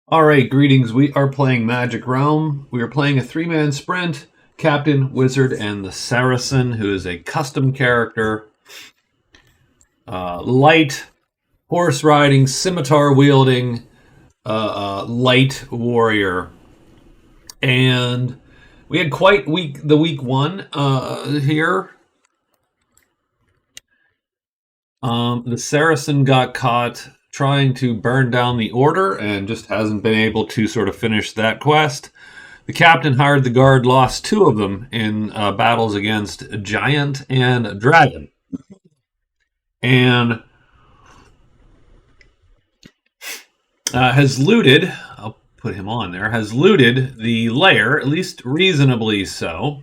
All right, greetings. We are playing Magic Realm. We are playing a three-man sprint, Captain, Wizard, and the Saracen, who is a custom character. Light, horse riding, scimitar wielding, light warrior. And we had quite the week one here. The Saracen got caught trying to burn down the order and just hasn't been able to sort of finish that quest. The captain hired the guard, lost two of them in battles against a giant and a dragon. And has looted, I'll put him on there, has looted the lair, at least reasonably so.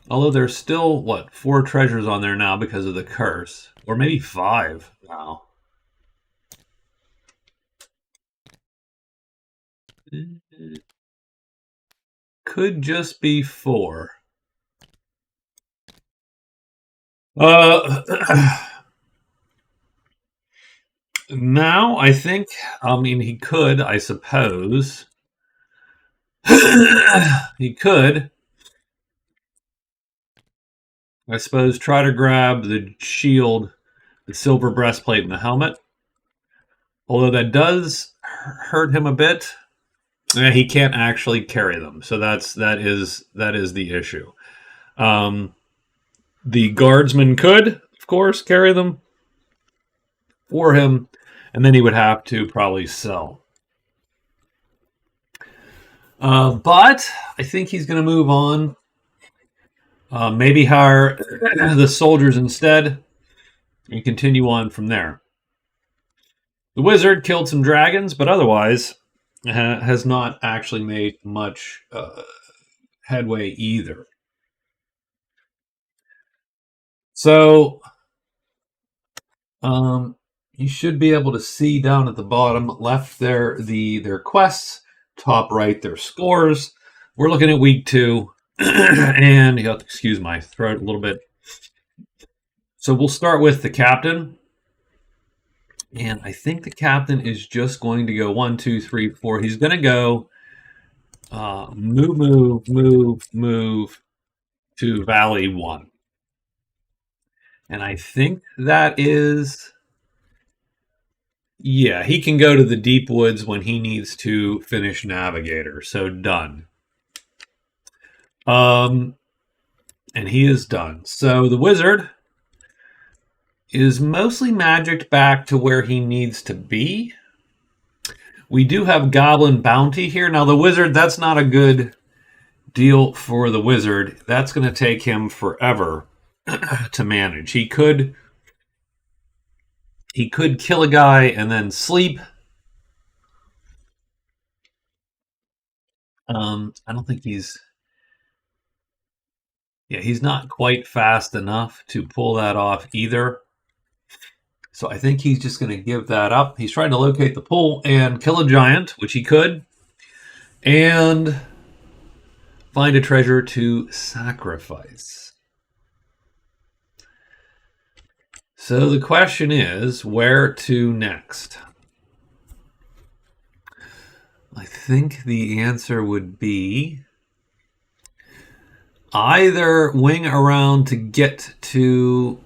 Although there's still, 4 treasures on there now because of the curse. Or maybe 5 now. Could just be 4. Now, I think, he could, I suppose. He could, I suppose, try to grab the shield, the silver breastplate, and the helmet. Although that does hurt him a bit. He can't actually carry them, so that is the issue. The guardsman could, of course, carry them for him, and then he would have to probably sell. But I think he's going to move on. Maybe hire the soldiers instead and continue on from there. The wizard killed some dragons, but otherwise has not actually made much headway either. So you should be able to see down at the bottom left there their quests, top right their scores. We're looking at week 2, and you have to excuse my throat a little bit. So we'll start with the captain. And I think the captain is just going to go 1, 2, 3, 4. He's going to go move to Valley 1. And I think that is... Yeah, he can go to the deep woods when he needs to finish Navigator. So done. And he is done. So the wizard is mostly magicked back to where he needs to be. We do have Goblin Bounty here. Now, the wizard, that's not a good deal for the wizard. That's going to take him forever to manage. He could kill a guy and then sleep. I don't think he's not quite fast enough to pull that off either. So I think he's just going to give that up. He's trying to locate the pool and kill a giant, which he could, and find a treasure to sacrifice. So the question is, where to next? I think the answer would be either wing around to get to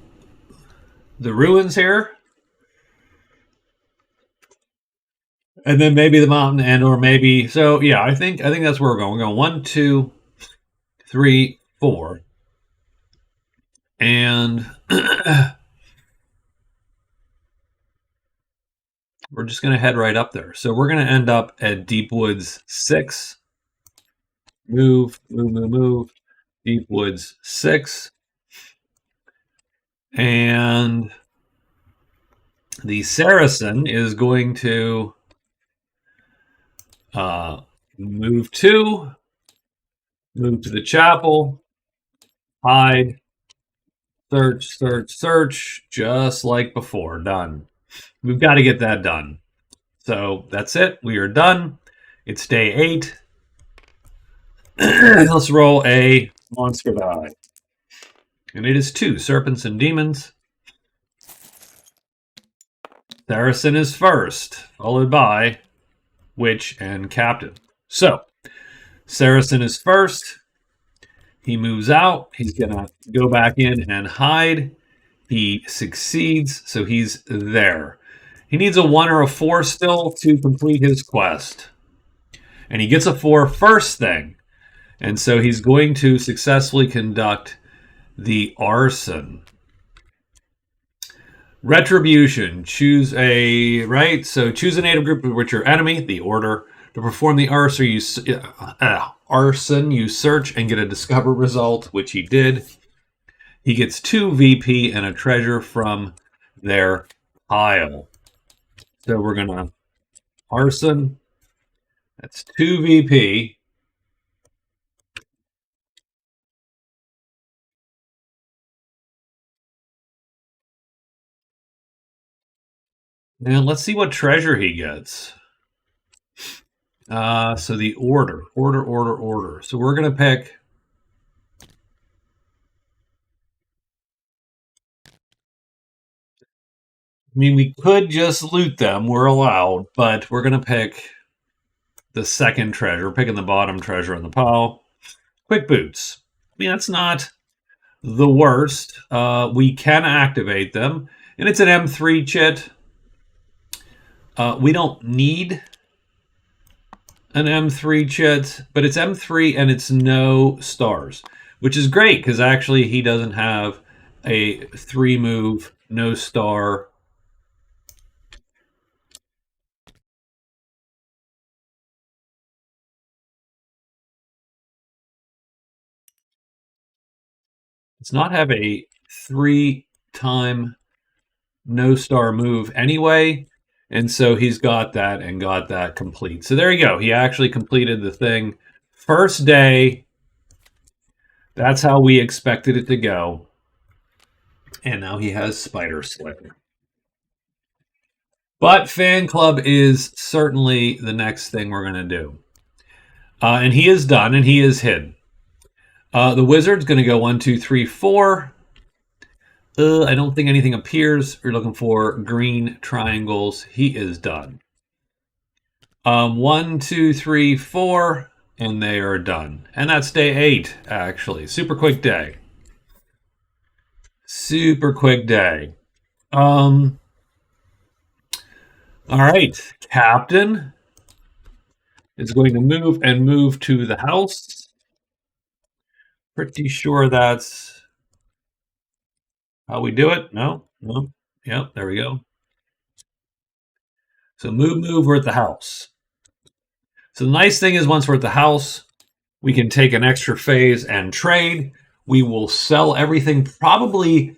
the ruins here, and then maybe the mountain, and or maybe so. Yeah, I think that's where we're going. We're going 1, 2, 3, 4, and we're just going to head right up there. So we're going to end up at Deep Woods 6. Move. Deep Woods 6. And the Saracen is going to move to the chapel, hide, search, just like before. Done. We've got to get that done. So that's it. We are done. It's day 8. Let's roll a monster die. And it is 2 serpents and demons. Saracen is first, followed by Witch and Captain. So, Saracen is first. He moves out. He's going to go back in and hide. He succeeds, so he's there. He needs a 1 or a 4 still to complete his quest. And he gets a 4 first thing. And so he's going to successfully conduct the arson. Retribution. Choose a, right? So choose a native group of which your enemy, the order. To perform the arson, you search and get a discover result, which he did. He gets 2 VP and a treasure from their pile. So we're going to arson. That's 2 VP. Now let's see what treasure he gets. So the order. So we're going to pick. I mean, we could just loot them. We're allowed, but we're going to pick the second treasure, picking the bottom treasure in the pile. Quick boots. I mean, that's not the worst. We can activate them, and it's an M3 chit. We don't need an M3 chit, but it's M3 and it's no stars, which is great because actually he doesn't have a 3 move, no star. Does not have a 3-time no star move anyway. And so he's got that and got that complete. So there you go. He actually completed the thing. First day. That's how we expected it to go. And now he has Spider Slayer. But Fan Club is certainly the next thing we're going to do. And he is done, and he is hidden. The Wizard's going to go 1, 2, 3, 4. I don't think anything appears. We're looking for green triangles. He is done. 1, 2, 3, 4, and they are done. And that's day 8, actually. Super quick day. Super quick day. All right. Captain is going to move to the house. Pretty sure that's how we do it. No. Yep, there we go. So move, we're at the house. So the nice thing is once we're at the house, we can take an extra phase and trade. We will sell everything, probably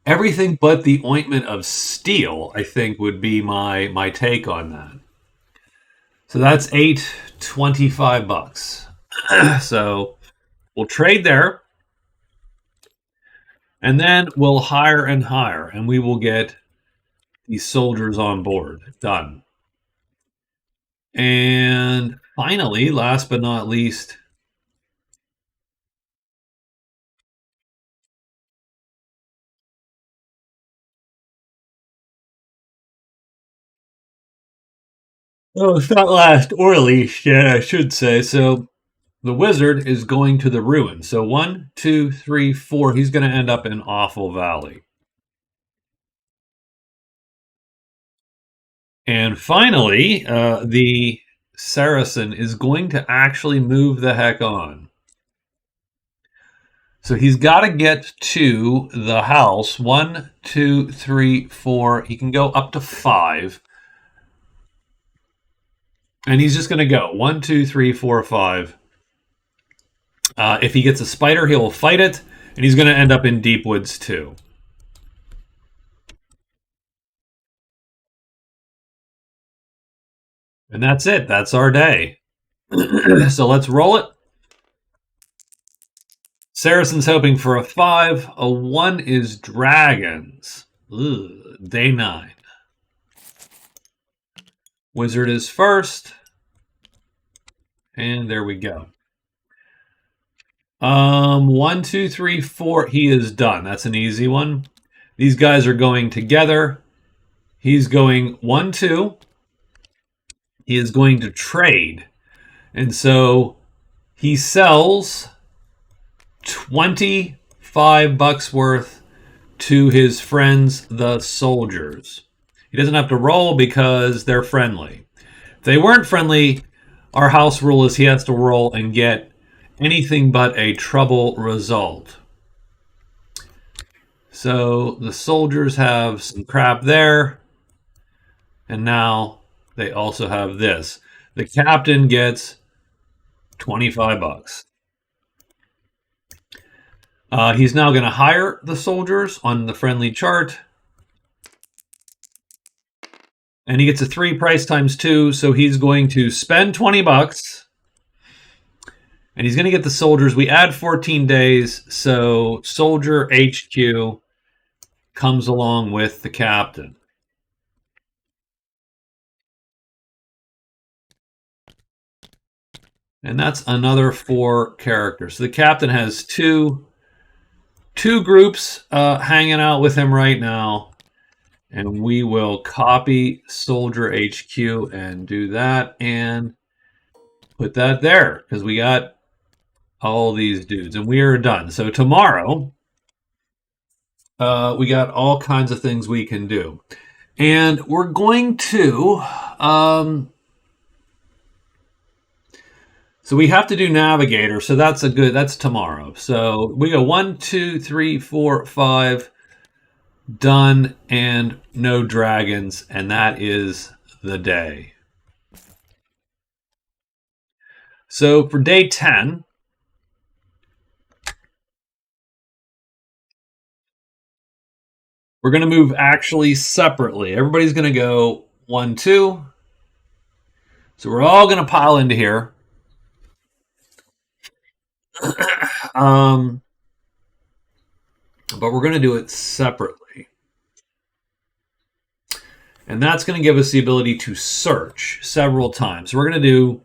everything but the ointment of steel, I think would be my take on that. So that's $8.25. So we'll trade there. And then we'll hire and hire, and we will get these soldiers on board. Done. And finally, last but not least, oh, it's not last or least, yeah, I should say. So the wizard is going to the ruin. So 1, 2, 3, 4. He's going to end up in Awful Valley. And finally, the Saracen is going to actually move the heck on. So he's got to get to the house. 1, 2, 3, 4. He can go up to 5. And he's just going to go 1, 2, 3, 4, 5. If he gets a spider, he'll fight it. And he's going to end up in Deep Woods too. And that's it. That's our day. So let's roll it. Saracen's hoping for a 5. A 1 is dragons. Ugh, day 9. Wizard is first. And there we go. 1, 2, 3, 4. He is done. That's an easy one. These guys are going together. He's going 1-2. He is going to trade. And so he sells $25 worth to his friends, the soldiers. He doesn't have to roll because they're friendly. If they weren't friendly, our house rule is he has to roll and get anything but a trouble result. So the soldiers have some crap there. And now they also have this. The captain gets $25. He's now going to hire the soldiers on the friendly chart. And he gets a 3 price times 2, so he's going to spend $20. And he's going to get the soldiers. We add 14 days, so Soldier HQ comes along with the captain. And that's another 4 characters. So the captain has two groups hanging out with him right now. And we will copy Soldier HQ and do that and put that there because we got all these dudes and we are done. So tomorrow, we got all kinds of things we can do. And we're going to... so we have to do Navigator, so that's tomorrow. So we go 1, 2, 3, 4, 5... done, and no dragons, and that is the day. So for day 10, we're going to move actually separately. Everybody's going to go 1, 2. So we're all going to pile into here. But we're going to do it separately. And that's going to give us the ability to search several times. So we're going to do,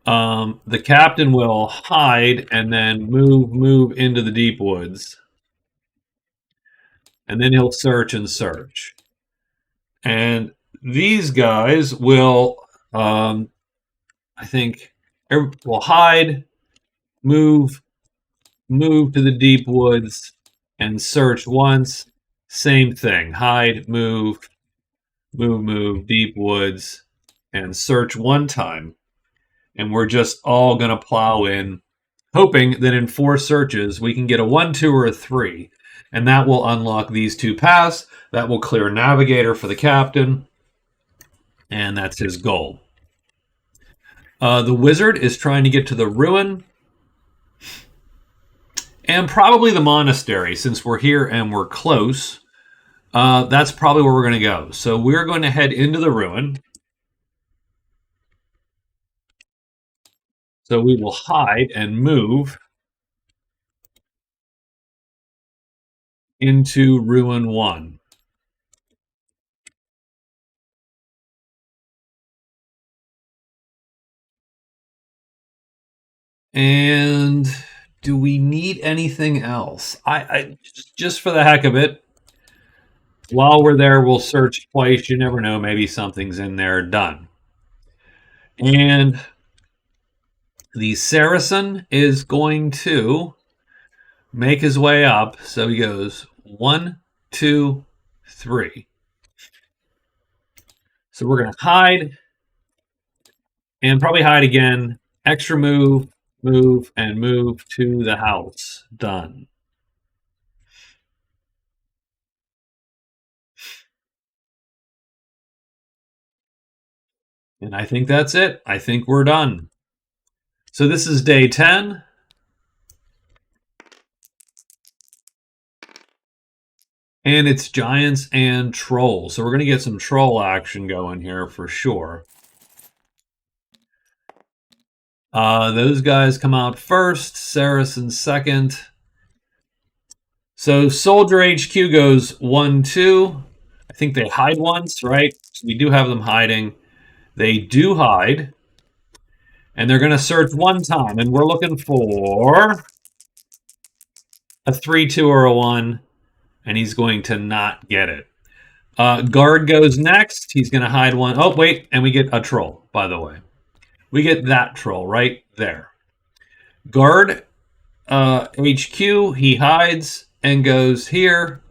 the captain will hide and then move into the deep woods. And then he'll search and search. And these guys will, I think, will hide, move to the deep woods, and search once. Same thing. Hide, move, deep woods, and search one time. And we're just all going to plow in, hoping that in 4 searches we can get a 1, 2, or a 3. And that will unlock these 2 paths. That will clear Navigator for the captain. And that's his goal. The wizard is trying to get to the ruin. And probably the monastery, since we're here and we're close. That's probably where we're going to go. So we're going to head into the ruin. So we will hide and move into Ruin 1. And do we need anything else? I just for the heck of it, while we're there, we'll search twice. You never know. Maybe something's in there. Done. And the Saracen is going to make his way up. So he goes 1, 2, 3. So we're going to hide and probably hide again. Extra move, and move to the house. Done. And I think that's it. I think we're done. So this is day 10. And it's giants and trolls. So we're going to get some troll action going here for sure. Those guys come out first. Saracen second. So Soldier HQ goes 1, 2. I think they hide once, right? So we do have them hiding. They do hide. And they're going to search one time. And we're looking for a 3, 2, or a 1. And he's going to not get it. Guard goes next. He's going to hide one. Oh, wait. And we get a troll, by the way. We get that troll right there. Guard HQ. He hides and goes here.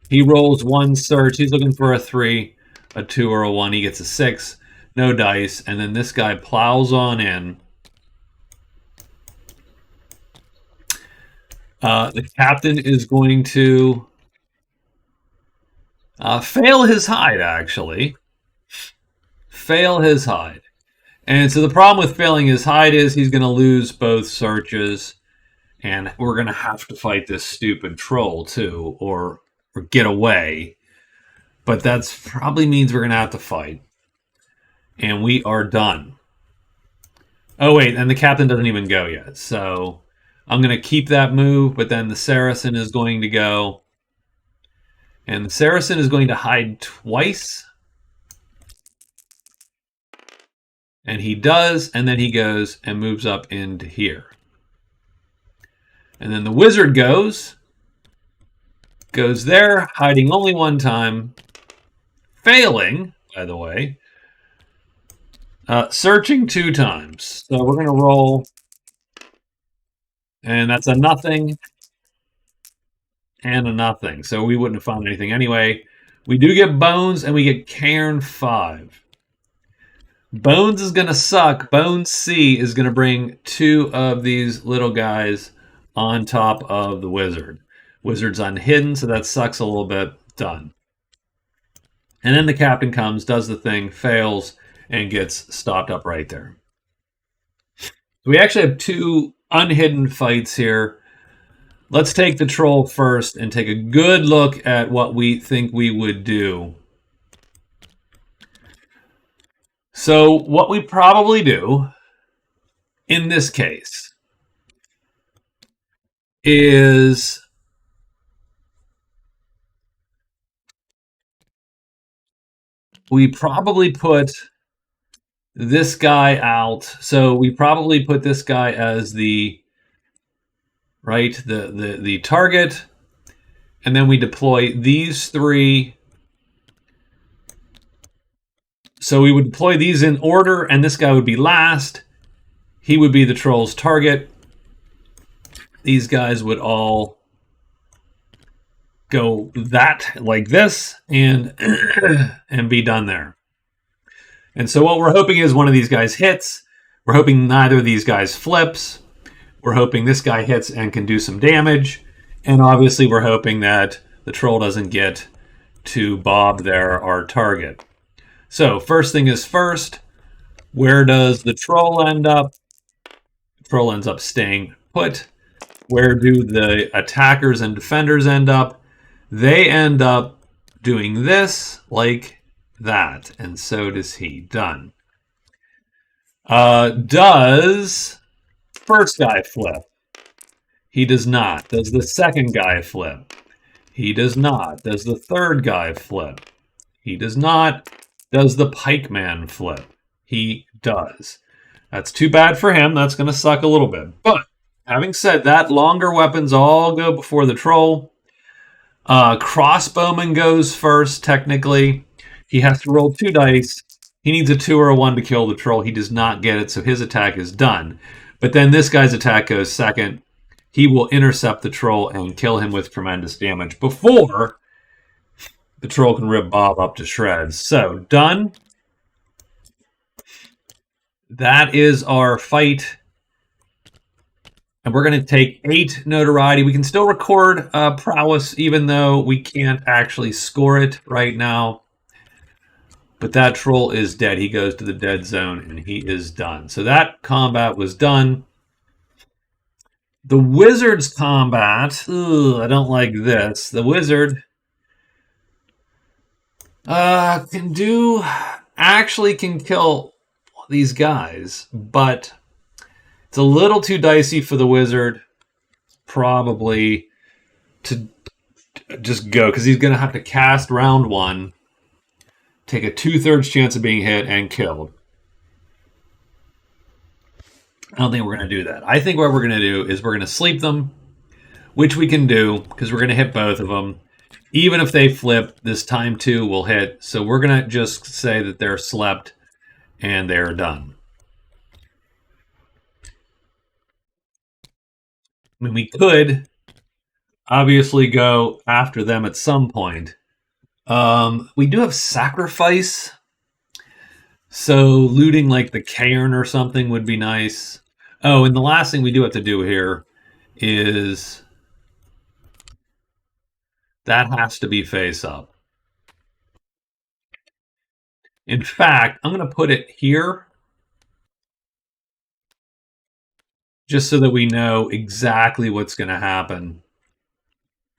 He rolls one search. He's looking for a 3, a 2, or a 1. He gets a 6. No dice. And then this guy plows on in. The captain is going to fail his hide, actually. Fail his hide. And so the problem with failing his hide is he's going to lose both searches. And we're going to have to fight this stupid troll, too, or get away. But that probably means we're going to have to fight. And we are done. Oh, wait, and the captain doesn't even go yet. So I'm going to keep that move, but then the Saracen is going to go. And the Saracen is going to hide twice. And he does, and then he goes and moves up into here. And then the wizard goes there, hiding only one time, failing, by the way, searching 2 times. So we're going to roll, and that's a nothing and a nothing. So we wouldn't have found anything anyway. We do get bones, and we get Cairn 5. Bones is going to suck. Bones C is going to bring 2 of these little guys on top of the wizard. Wizard's unhidden, so that sucks a little bit. Done. And then the captain comes, does the thing, fails, and gets stopped up right there. So we actually have 2 unhidden fights here. Let's take the troll first and take a good look at what we think we would do. So what we probably do in this case is we probably put this guy out. So we probably put this guy as the target, and then we deploy these 3. So we would deploy these in order, and this guy would be last. He would be the troll's target. These guys would all go like this, and and be done there. And so what we're hoping is one of these guys hits. We're hoping neither of these guys flips. We're hoping this guy hits and can do some damage. And obviously we're hoping that the troll doesn't get to bob there, our target. So first thing is first, where does the troll end up? The troll ends up staying put. Where do the attackers and defenders end up? They end up doing this like that, and so does he. Done. Does first guy flip? He does not. Does the second guy flip? He does not. Does the third guy flip? He does not. Does the pikeman flip? He does. That's too bad for him. That's going to suck a little bit. But having said that, longer weapons all go before the troll. Crossbowman goes first, technically. He has to roll 2 dice. He needs a 2 or a 1 to kill the troll. He does not get it, so his attack is done. But then this guy's attack goes second. He will intercept the troll and kill him with tremendous damage before the troll can rip Bob up to shreds. So, done. That is our fight. And we're going to take 8 notoriety. We can still record prowess, even though we can't actually score it right now. But that troll is dead. He goes to the dead zone, and he is done. So that combat was done. The wizard's combat. I don't like this. The wizard can kill these guys, but it's a little too dicey for the wizard probably to just go, because he's going to have to cast round 1, take a 2/3 chance of being hit and killed. I don't think we're going to do that. I think what we're going to do is we're going to sleep them, which we can do because we're going to hit both of them. Even if they flip, this time 2 will hit. So we're going to just say that they're slept and they're done. I mean, we could obviously go after them at some point. We do have sacrifice. So looting like the cairn or something would be nice. Oh, and the last thing we do have to do here is that has to be face up. In fact, I'm going to put it here just so that we know exactly what's going to happen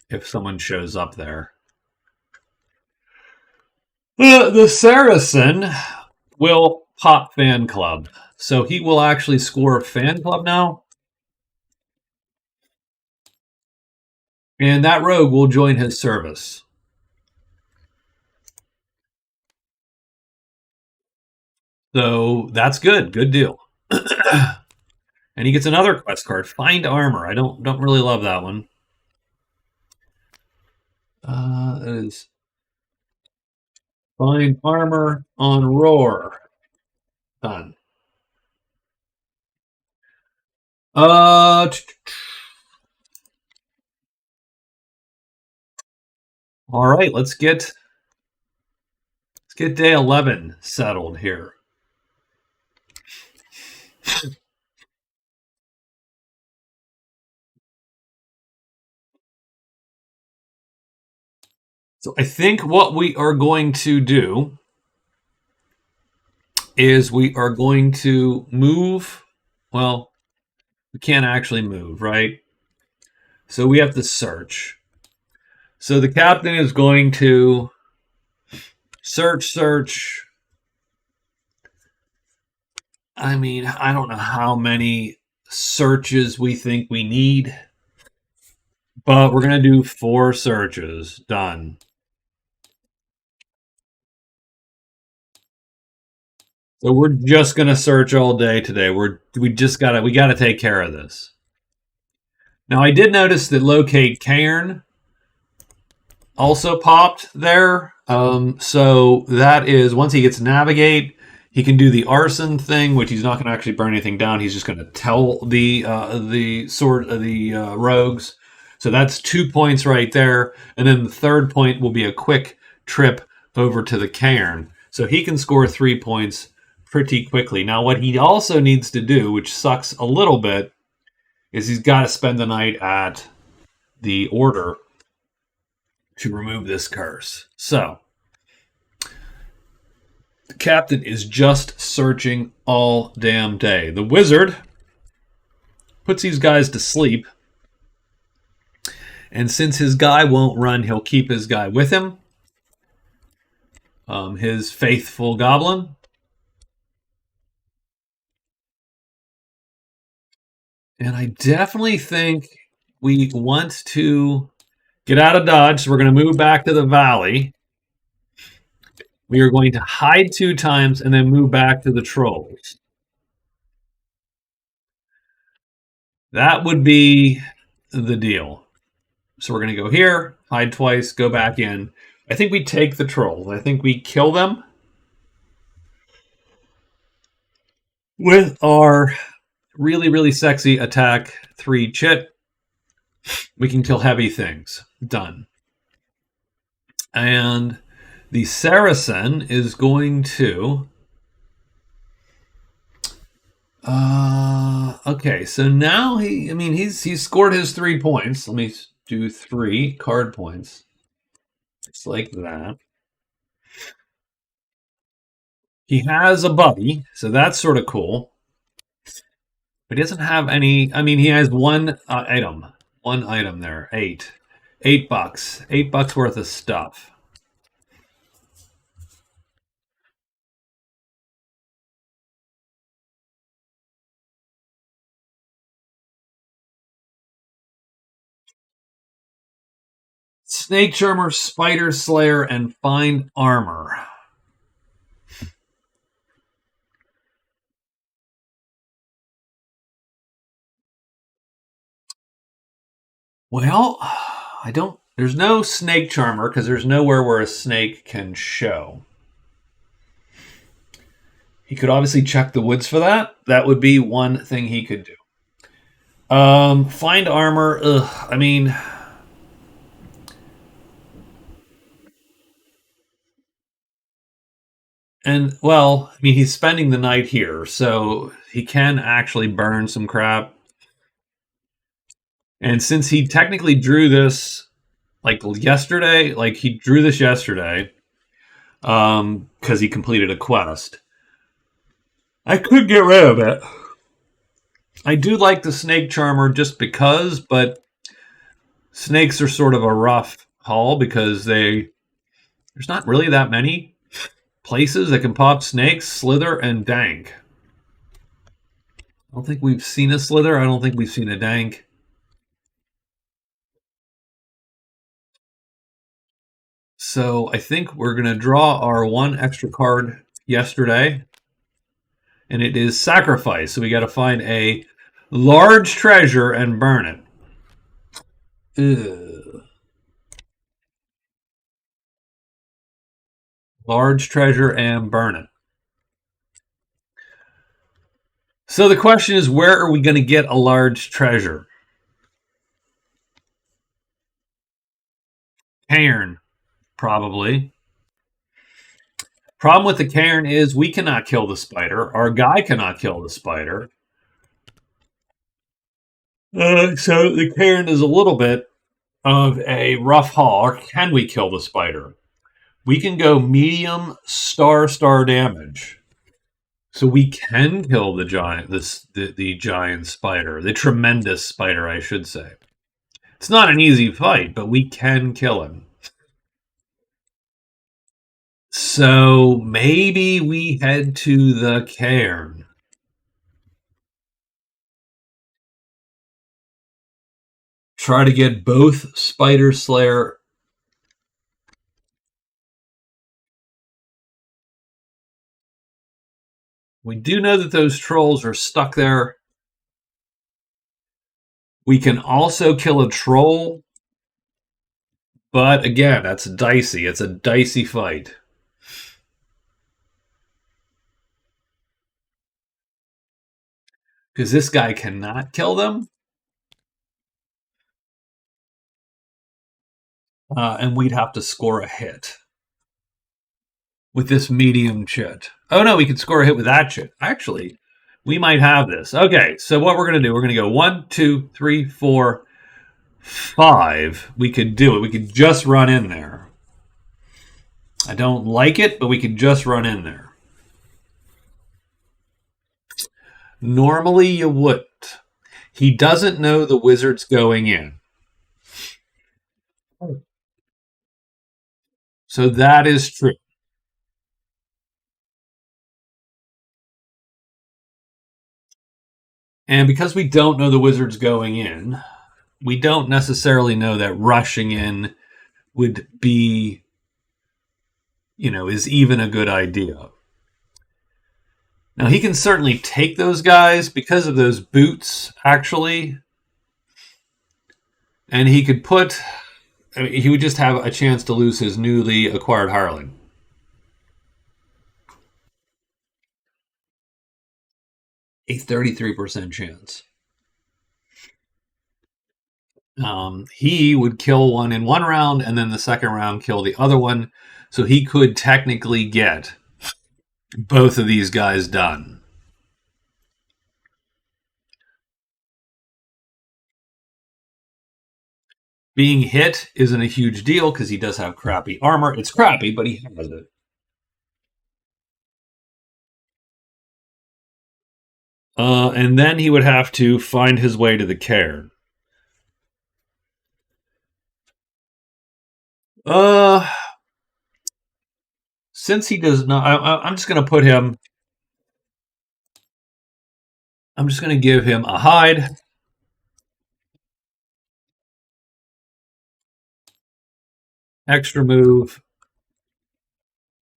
if someone shows up there. The Saracen will pop fan club. So he will actually score a fan club now. And that rogue will join his service. So that's good. Good deal. And he gets another quest card. Find armor. I don't really love that one. That is find armor on roar. Done. All right, let's get day 11 settled here. So I think what we are going to do is we are going to move. Well, we can't actually move, right? So we have to search. So the captain is going to search. I mean, I don't know how many searches we think we need, but we're going to do 4 searches. Done. So we're just going to search all day today. We got to take care of this. Now I did notice that locate cairn also popped there. So that is once he gets navigate, he can do the arson thing, which he's not going to actually burn anything down. He's just going to tell the rogues. So that's 2 points right there, and then the third point will be a quick trip over to the cairn. So he can score 3 points pretty quickly. Now, what he also needs to do, which sucks a little bit, is he's got to spend the night at the order to remove this curse. So the captain is just searching all damn day. The wizard puts these guys to sleep, and since his guy won't run, he'll keep his guy with him, his faithful goblin. And I definitely think we want to get out of Dodge, so we're going to move back to the valley. We are going to hide 2 times and then move back to the trolls. That would be the deal. So we're going to go here, hide twice, go back in. I think we take the trolls. I think we kill them with our really, really sexy attack 3 chit. We can kill heavy things. Done. And the Saracen is going to... okay, so now he's scored his 3 points. Let me do 3 card points. Just like that. He has a buddy, so that's sort of cool. But he doesn't have any... I mean, he has one item. One item there. 8. $8. $8 worth of stuff. Snake Charmer, Spider Slayer, and Find Armor. Well, I don't There's no snake charmer because there's nowhere where a snake can show. He could obviously check the woods for that. That would be one thing he could do. Find armor. Ugh, I mean, and well, I mean, he's spending the night here, so he can actually burn some crap. And since he technically drew this like yesterday, like he drew this yesterday, because he completed a quest, I could get rid of it. I do like the snake charmer just because, but snakes are sort of a rough haul because there's not really that many places that can pop snakes, slither, and dank. I don't think we've seen a slither. I don't think we've seen a dank. So I think we're going to draw our one extra card yesterday, and it is sacrifice. So we got to find a large treasure and burn it. Ugh. Large treasure and burn it. So the question is, where are we going to get a large treasure? Cairn, probably. Problem with the cairn is we cannot kill the spider. Our guy cannot kill the spider. So the cairn is a little bit of a rough haul. Or can we kill the spider? We can go medium star damage. So we can kill the giant, the giant spider, the tremendous spider, I should say. It's not an easy fight, but we can kill him. So maybe we head to the cairn. Try to get both Spider Slayer. We do know that those trolls are stuck there. We can also kill a troll. But again, that's dicey. It's a dicey fight. Because this guy cannot kill them. And we'd have to score a hit with this medium chit. Oh no, we can score a hit with that chit. Actually, we might have this. Okay, so what we're going to do, we're going to go 1, 2, 3, 4, 5. We could do it. We could just run in there. I don't like it, but we could just run in there. Normally you wouldn't. He doesn't know the wizard's going in. So that is true. And because we don't know the wizard's going in, we don't necessarily know that rushing in would be, is even a good idea. Now, he can certainly take those guys because of those boots, actually. And he could he would just have a chance to lose his newly acquired hireling. A 33% chance. He would kill one in one round and then the second round kill the other one. So he could technically get both of these guys done. Being hit isn't a huge deal because he does have crappy armor. It's crappy, but he has it. And then he would have to find his way to the cairn. Since he does not, I'm just going to put him. I'm just going to give him a hide. Extra move.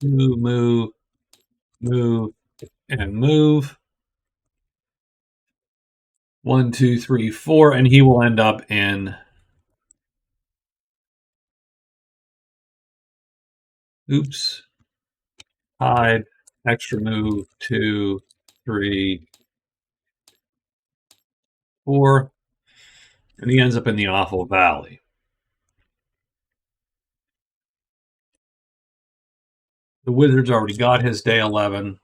Move, and move. 1, 2, 3, 4, and he will end up in Oops. Hide. Extra move. 2, 3, 4. And he ends up in the awful valley. The wizard's already got his day 11.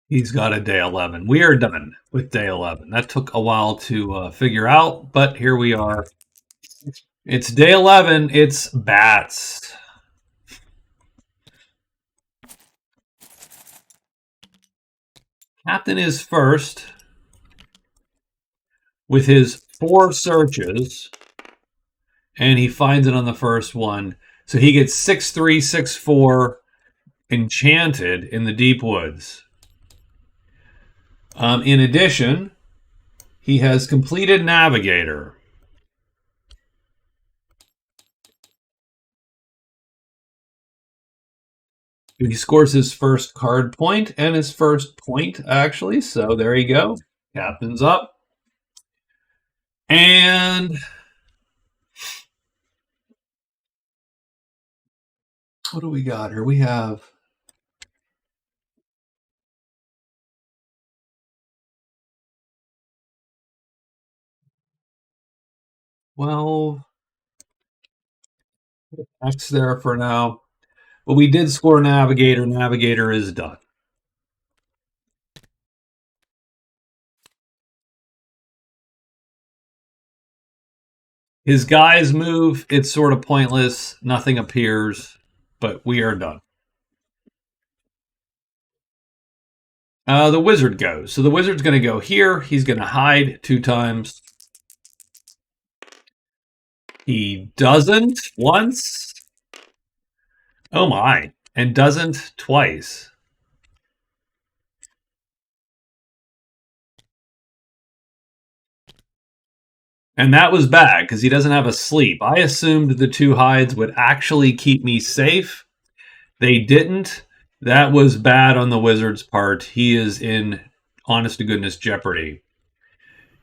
He's got a day 11. We are done with day 11. That took a while to figure out, but here we are. It's day 11. It's bats. Captain is first with his 4 searches, and he finds it on the first one. So he gets 6364 enchanted in the deep woods. In addition, he has completed Navigator. He scores his first card point and his first point, actually. So there you go. Captain's up. And what do we got here? We have 12. X there for now. But we did score Navigator. Navigator is done. His guys move. It's sort of pointless. Nothing appears, but we are done. The wizard goes. So the wizard's going to go here. He's going to hide 2 times. He doesn't once. Oh my. And doesn't twice. And that was bad because he doesn't have a sleep. I assumed the 2 hides would actually keep me safe. They didn't. That was bad on the wizard's part. He is in honest to goodness jeopardy.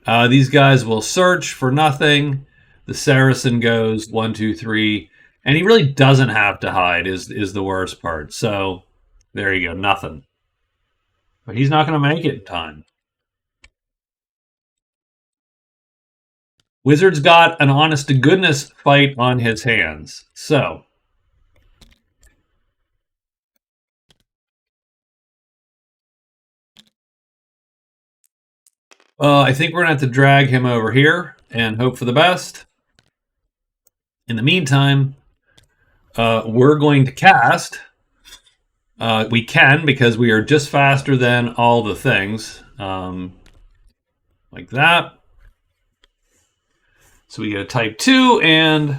These guys will search for nothing. The Saracen goes 1, 2, 3. And he really doesn't have to hide is the worst part. So there you go, nothing. But he's not going to make it in time. Wizard's got an honest to goodness fight on his hands. So I think we're going to have to drag him over here and hope for the best. In the meantime, we're going to cast. We can because we are just faster than all the things. Like that. So we get a type 2 and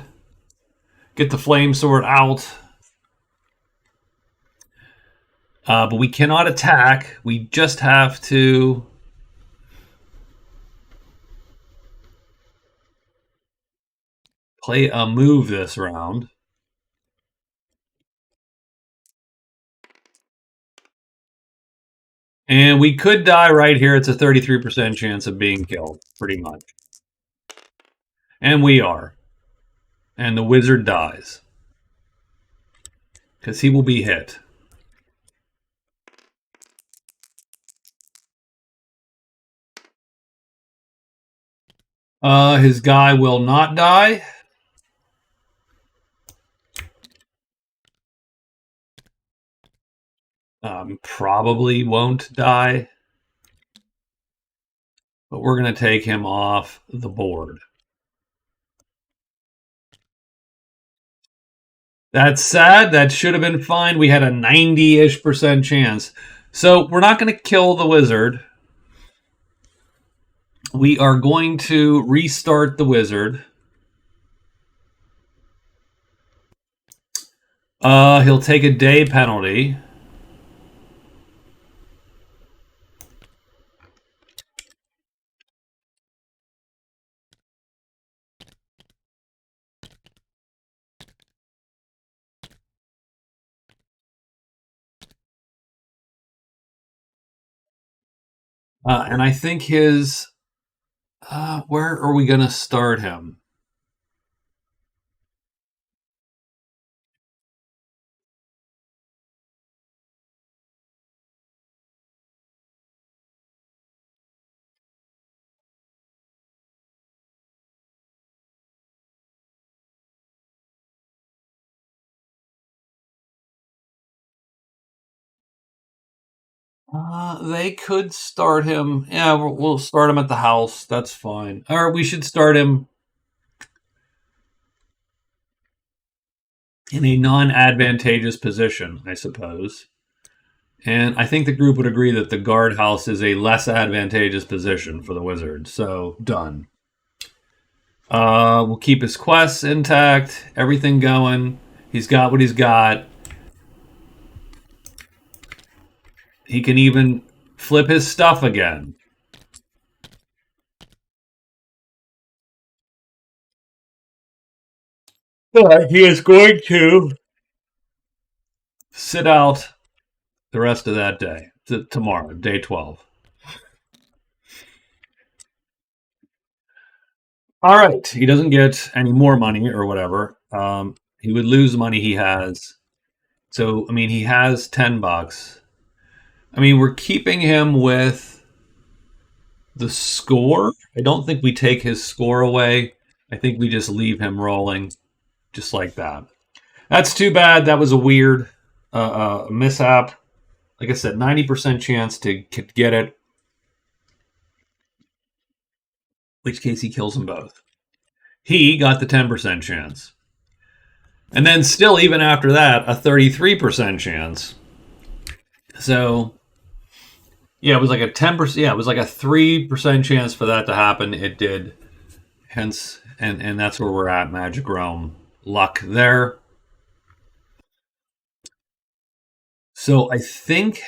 get the flame sword out. But we cannot attack. We just have to play a move this round. And we could die right here. It's a 33% chance of being killed, pretty much. And we are. And the wizard dies. Because he will be hit. His guy will not die. Probably won't die. But we're going to take him off the board. That's sad. That should have been fine. We had a 90-ish% chance. So we're not going to kill the wizard. We are going to restart the wizard. He'll take a day penalty. And I think his... where are we going to start him? They could start him. Yeah, we'll start him at the house. That's fine. Or we should start him in a non-advantageous position, I suppose. And I think the group would agree that the guardhouse is a less advantageous position for the wizard. So done. We'll keep his quests intact, everything going. He's got what he's got. He can even flip his stuff again. But he is going to sit out the rest of that day, tomorrow, day 12. All right. He doesn't get any more money or whatever. He would lose the money he has. So, I mean, he has $10. I mean, we're keeping him with the score. I don't think we take his score away. I think we just leave him rolling just like that. That's too bad. That was a weird mishap. Like I said, 90% chance to get it. In which case he kills them both. He got the 10% chance. And then still, even after that, a 33% chance. So, yeah, it was like a 10%. Yeah, it was like a 3% chance for that to happen. It did. Hence, and that's where we're at, Magic Realm. Luck there. So I think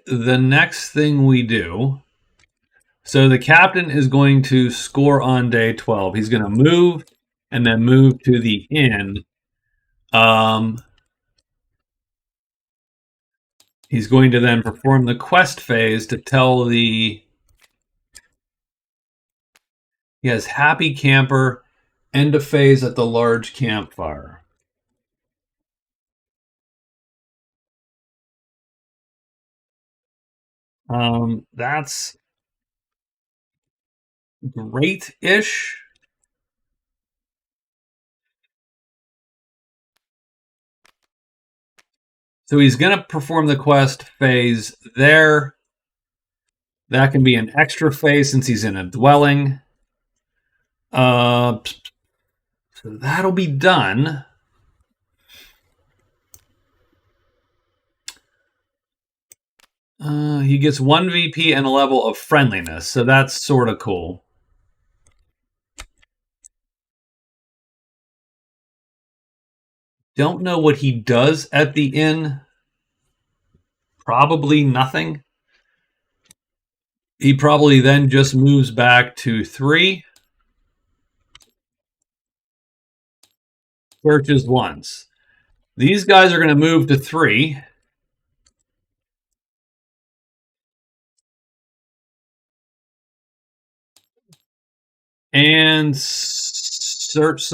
the next thing we do. So the captain is going to score on day 12. He's going to move and then move to the inn. He's going to then perform the quest phase to tell the. He has happy camper, end of phase at the large campfire. That's great-ish. So he's going to perform the quest phase there. That can be an extra phase since he's in a dwelling. So that'll be done. He gets 1 VP and a level of friendliness, so that's sort of cool. Don't know what he does at the inn. Probably nothing. He probably then just moves back to 3. Searches once. These guys are going to move to 3. And search.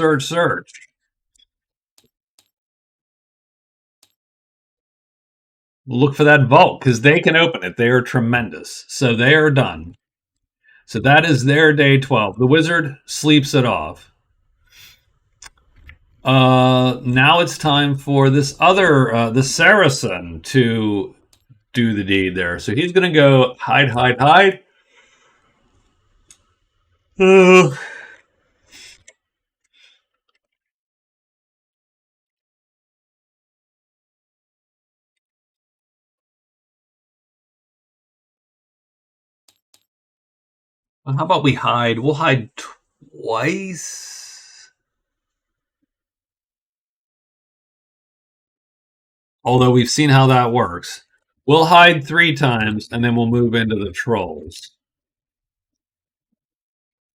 Look for that vault because they can open it. They are tremendous. So they are done. So that is their day 12. The wizard sleeps it off. Now it's time for this other, the Saracen, to do the deed there. So he's going to go hide. How about we hide? We'll hide twice. Although we've seen how that works. We'll hide 3 times, and then we'll move into the trolls.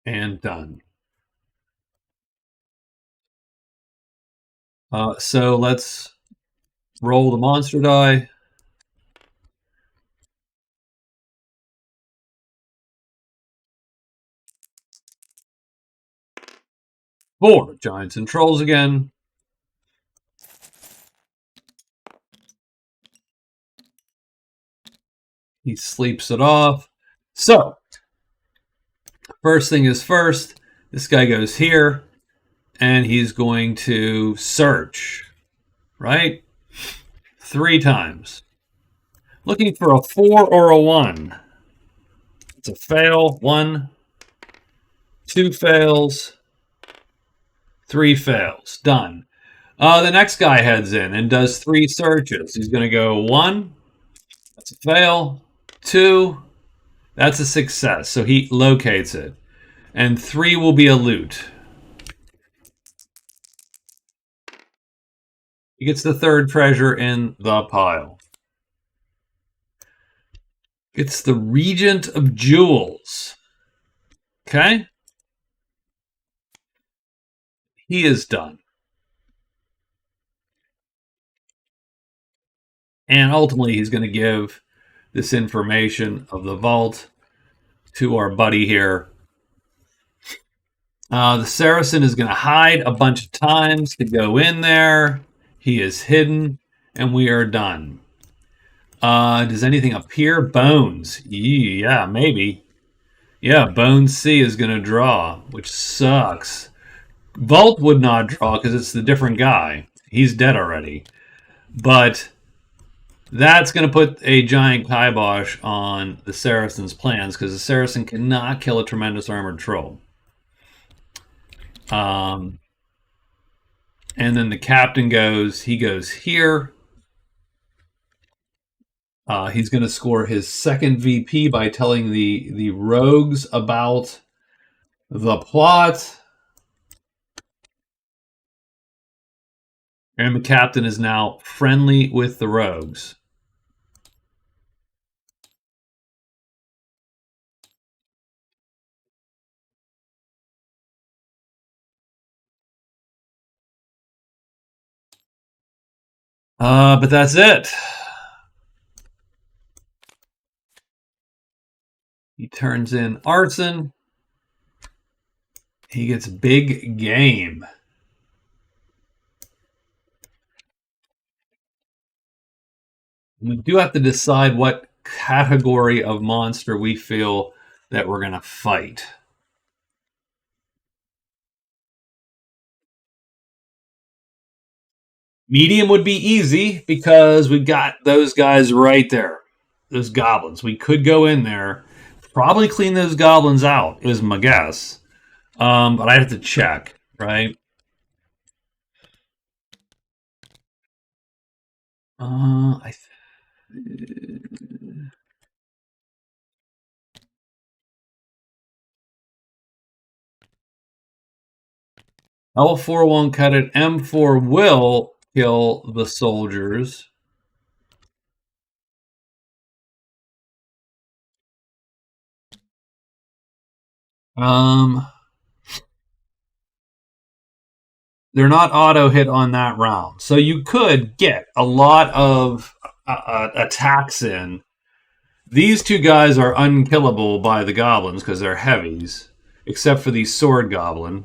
And done. So let's roll the monster die. 4. Giants and trolls again. He sleeps it off. So, first thing is first, this guy goes here, and he's going to search. right? 3 times. Looking for a 4 or a 1. It's a fail. 1, 2 fails, 3 fails. Done. The next guy heads in and does 3 searches. He's going to go 1, that's a fail. 2, that's a success. So he locates it. And 3 will be a loot. He gets the 3rd treasure in the pile. It's the Regent of Jewels. Okay? He is done. And ultimately, he's going to give this information of the vault to our buddy here. The Saracen is going to hide a bunch of times to go in there. He is hidden, and we are done. Does anything appear? Bones. Yeah, maybe. Yeah, Bones C is going to draw, which sucks. Vault would not draw because it's the different guy. He's dead already. But that's going to put a giant kibosh on the Saracen's plans because the Saracen cannot kill a tremendous armored troll. And then the captain goes here. He's going to score his 2nd VP by telling the rogues about the plot. And the captain is now friendly with the rogues. But that's it. He turns in arson. He gets big game. We do have to decide what category of monster we feel that we're going to fight. Medium would be easy because we got those guys right there. Those goblins. We could go in there, probably clean those goblins out, is my guess. But I have to check, right? L4 won't cut it. M4 will kill the soldiers. They're not auto hit on that round. So you could get a lot of attacks in. These 2 guys are unkillable by the goblins because they're heavies, except for the sword goblin.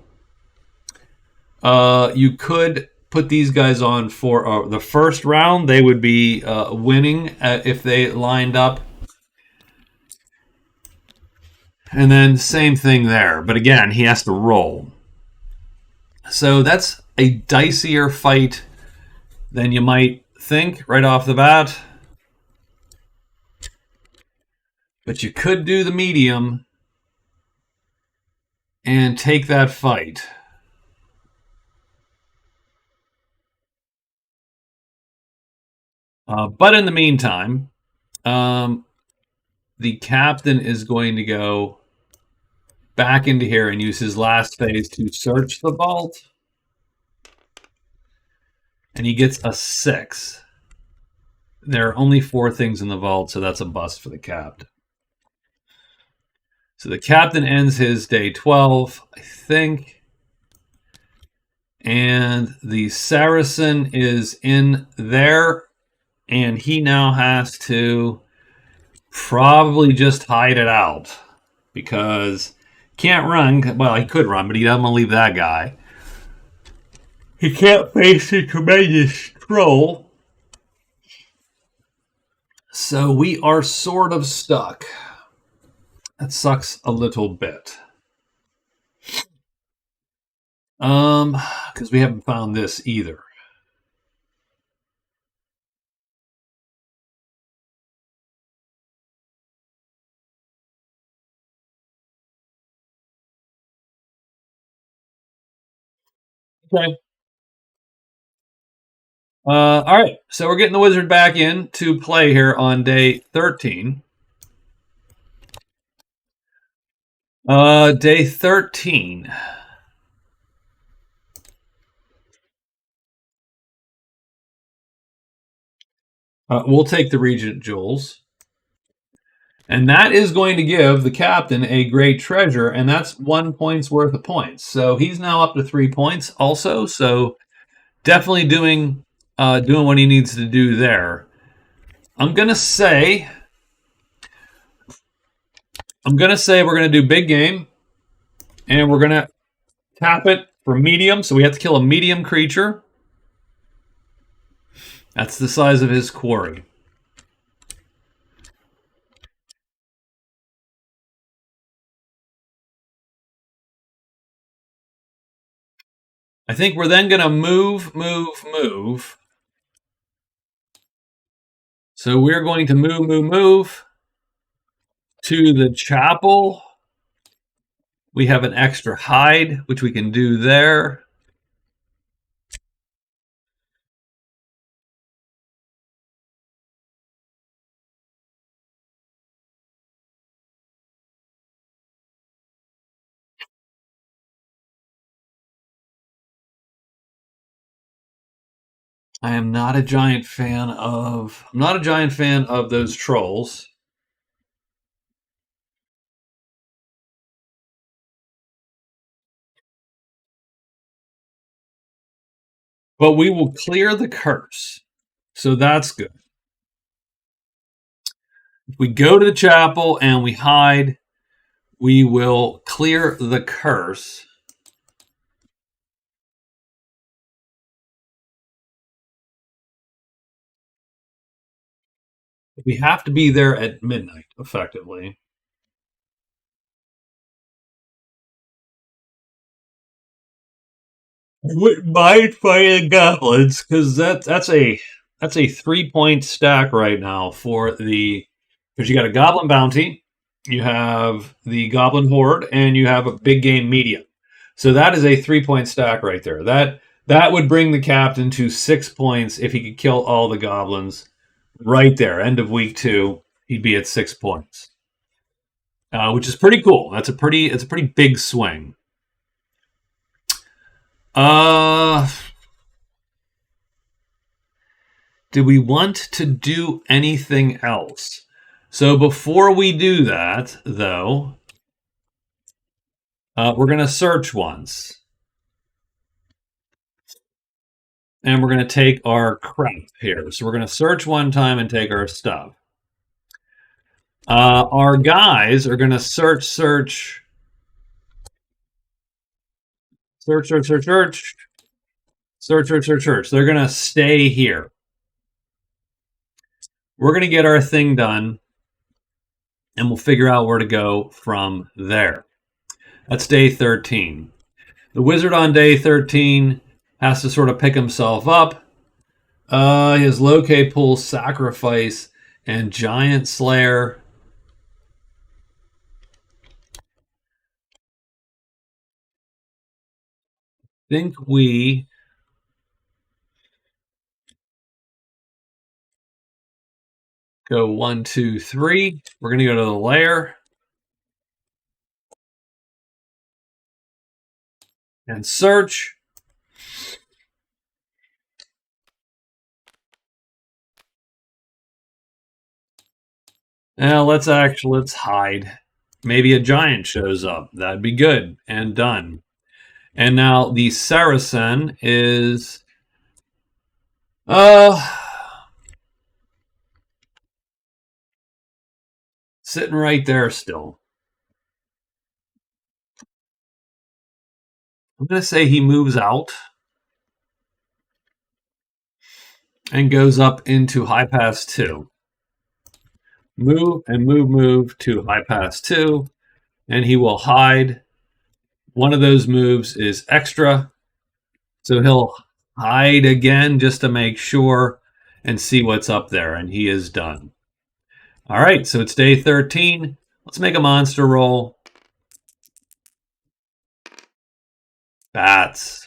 You could put these guys on for the first round. They would be winning if they lined up. And then same thing there. But again, he has to roll. So that's a dicier fight than you might think right off the bat. But you could do the medium and take that fight. But in the meantime, the captain is going to go back into here and use his last phase to search the vault. And he gets a 6. There are only 4 things in the vault, so that's a bust for the captain. So the captain ends his day 12, I think. And the Saracen is in there, and he now has to probably just hide it out because can't run. Well, he could run, but he doesn't want to leave that guy. He can't face a tremendous troll. So we are sort of stuck. That sucks a little bit. Because we haven't found this either. Okay. All right. So we're getting the wizard back in to play here on day 13. Day 13. We'll take the Regent Jewels. And that is going to give the captain a great treasure, and that's 1 point's worth of points. So he's now up to 3 points also. So definitely doing what he needs to do there. I'm gonna say we're gonna do big game, and we're gonna tap it for medium. So we have to kill a medium creature. That's the size of his quarry. I think we're then going to move. So we're going to move to the chapel. We have an extra hide, which we can do there. I'm not a giant fan of those trolls. But we will clear the curse. So that's good. If we go to the chapel and we hide, we will clear the curse. We have to be there at midnight, effectively. I wouldn't mind fighting goblins because that's a 3 point stack right now for the because you got a goblin bounty, you have the goblin horde, and you have a big game medium. So that is a 3 point stack right there. That would bring the captain to 6 points if he could kill all the goblins right there. End of week 2, he'd be at 6 points, which is pretty cool. It's a pretty big swing. Uh, do we want to do anything else? So before we do that, though, we're going to search once. And we're going to take our crap here. So we're going to search one time and take our stuff. Our guys are going to search. They're going to stay here. We're going to get our thing done, and we'll figure out where to go from there. That's day 13. The wizard on day 13 has to sort of pick himself up. His locate pool, sacrifice, and giant slayer. I think we go 1, 2, 3. We're going to go to the layer and search. Now let's hide. Maybe a giant shows up. That'd be good and done. And now the Saracen is sitting right there still. I'm going to say he moves out and goes up into high pass 2. Move to high pass 2, and he will hide. One of those moves is extra, so he'll hide again just to make sure and see what's up there, and he is done. All right, so it's day 13. Let's make a monster roll. Bats.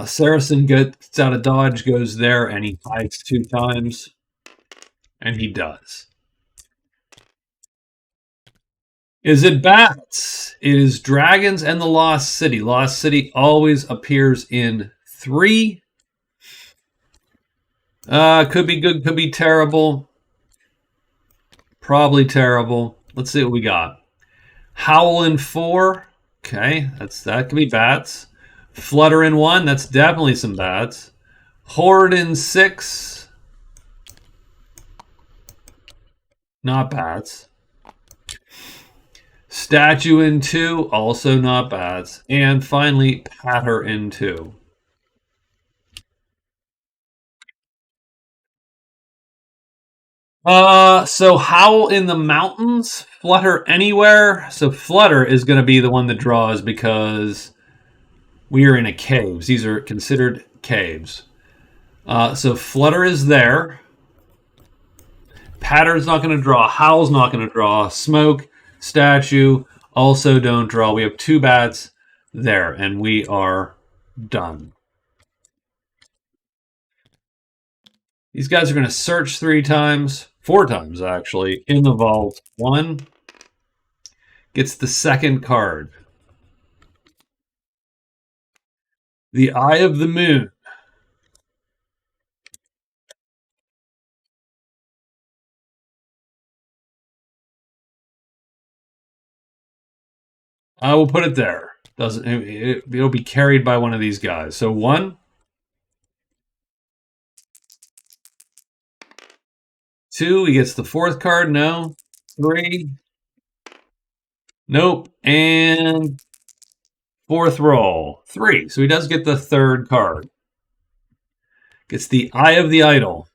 Saracen gets out of dodge, goes there, and he hides 2 times. And he does. Is it bats? It is dragons and the Lost City. Lost City always appears in 3. Could be good, could be terrible. Probably terrible. Let's see what we got. Howl in 4. Okay, that could be bats. Flutter in 1. That's definitely some bats. Horde in 6. Not bats. Statue in 2. Also not bats. And finally, Patter in 2. So Howl in the mountains, Flutter anywhere. So Flutter is going to be the one that draws because we are in a caves. These are considered caves. So Flutter is there. Patter's not going to draw. Howl's not going to draw. Smoke, Statue also don't draw. We have 2 bats there, and we are done. These guys are going to search 3 times, 4 times actually, in the vault. 1 gets the second card. The Eye of the Moon. I will put it there. Doesn't it'll be carried by one of these guys. So 1, 2, he gets the 4th card. No. 3. Nope. And 4th roll. 3. So he does get the 3rd card. Gets the Eye of the Idol.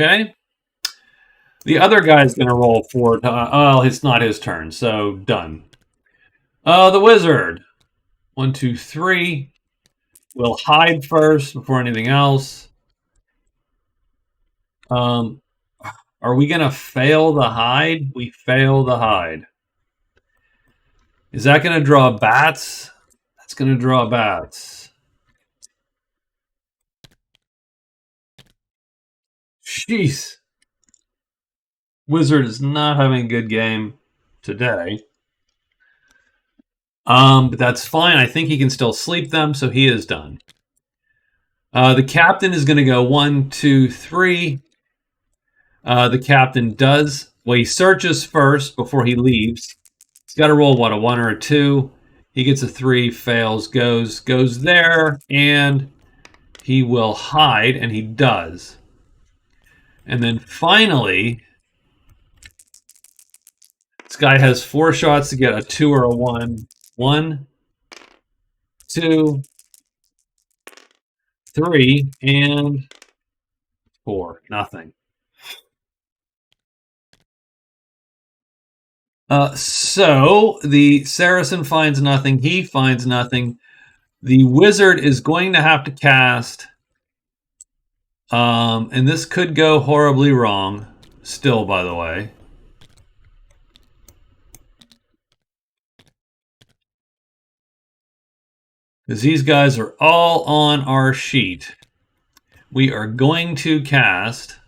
Okay. The other guy's going to roll 4 times. Oh, it's not his turn, so done. The Wizard. 1, 2, 3. We'll hide first before anything else. Are we going to fail the hide? We fail the hide. Is that going to draw bats? That's going to draw bats. Jeez. Wizard is not having a good game today. But that's fine. I think he can still sleep them, so he is done. The captain is going to go 1, 2, 3. The captain does. Well, he searches first before he leaves. He's got to roll what, a 1 or a 2. He gets a 3, fails, goes there, and he will hide, and he does. And then finally, this guy has 4 shots to get a 2 or a 1. 1, 2, 3, and 4. Nothing. So the Saracen finds nothing. He finds nothing. The Wizard is going to have to cast. And this could go horribly wrong. Still, by the way. Because these guys are all on our sheet. We are going to cast.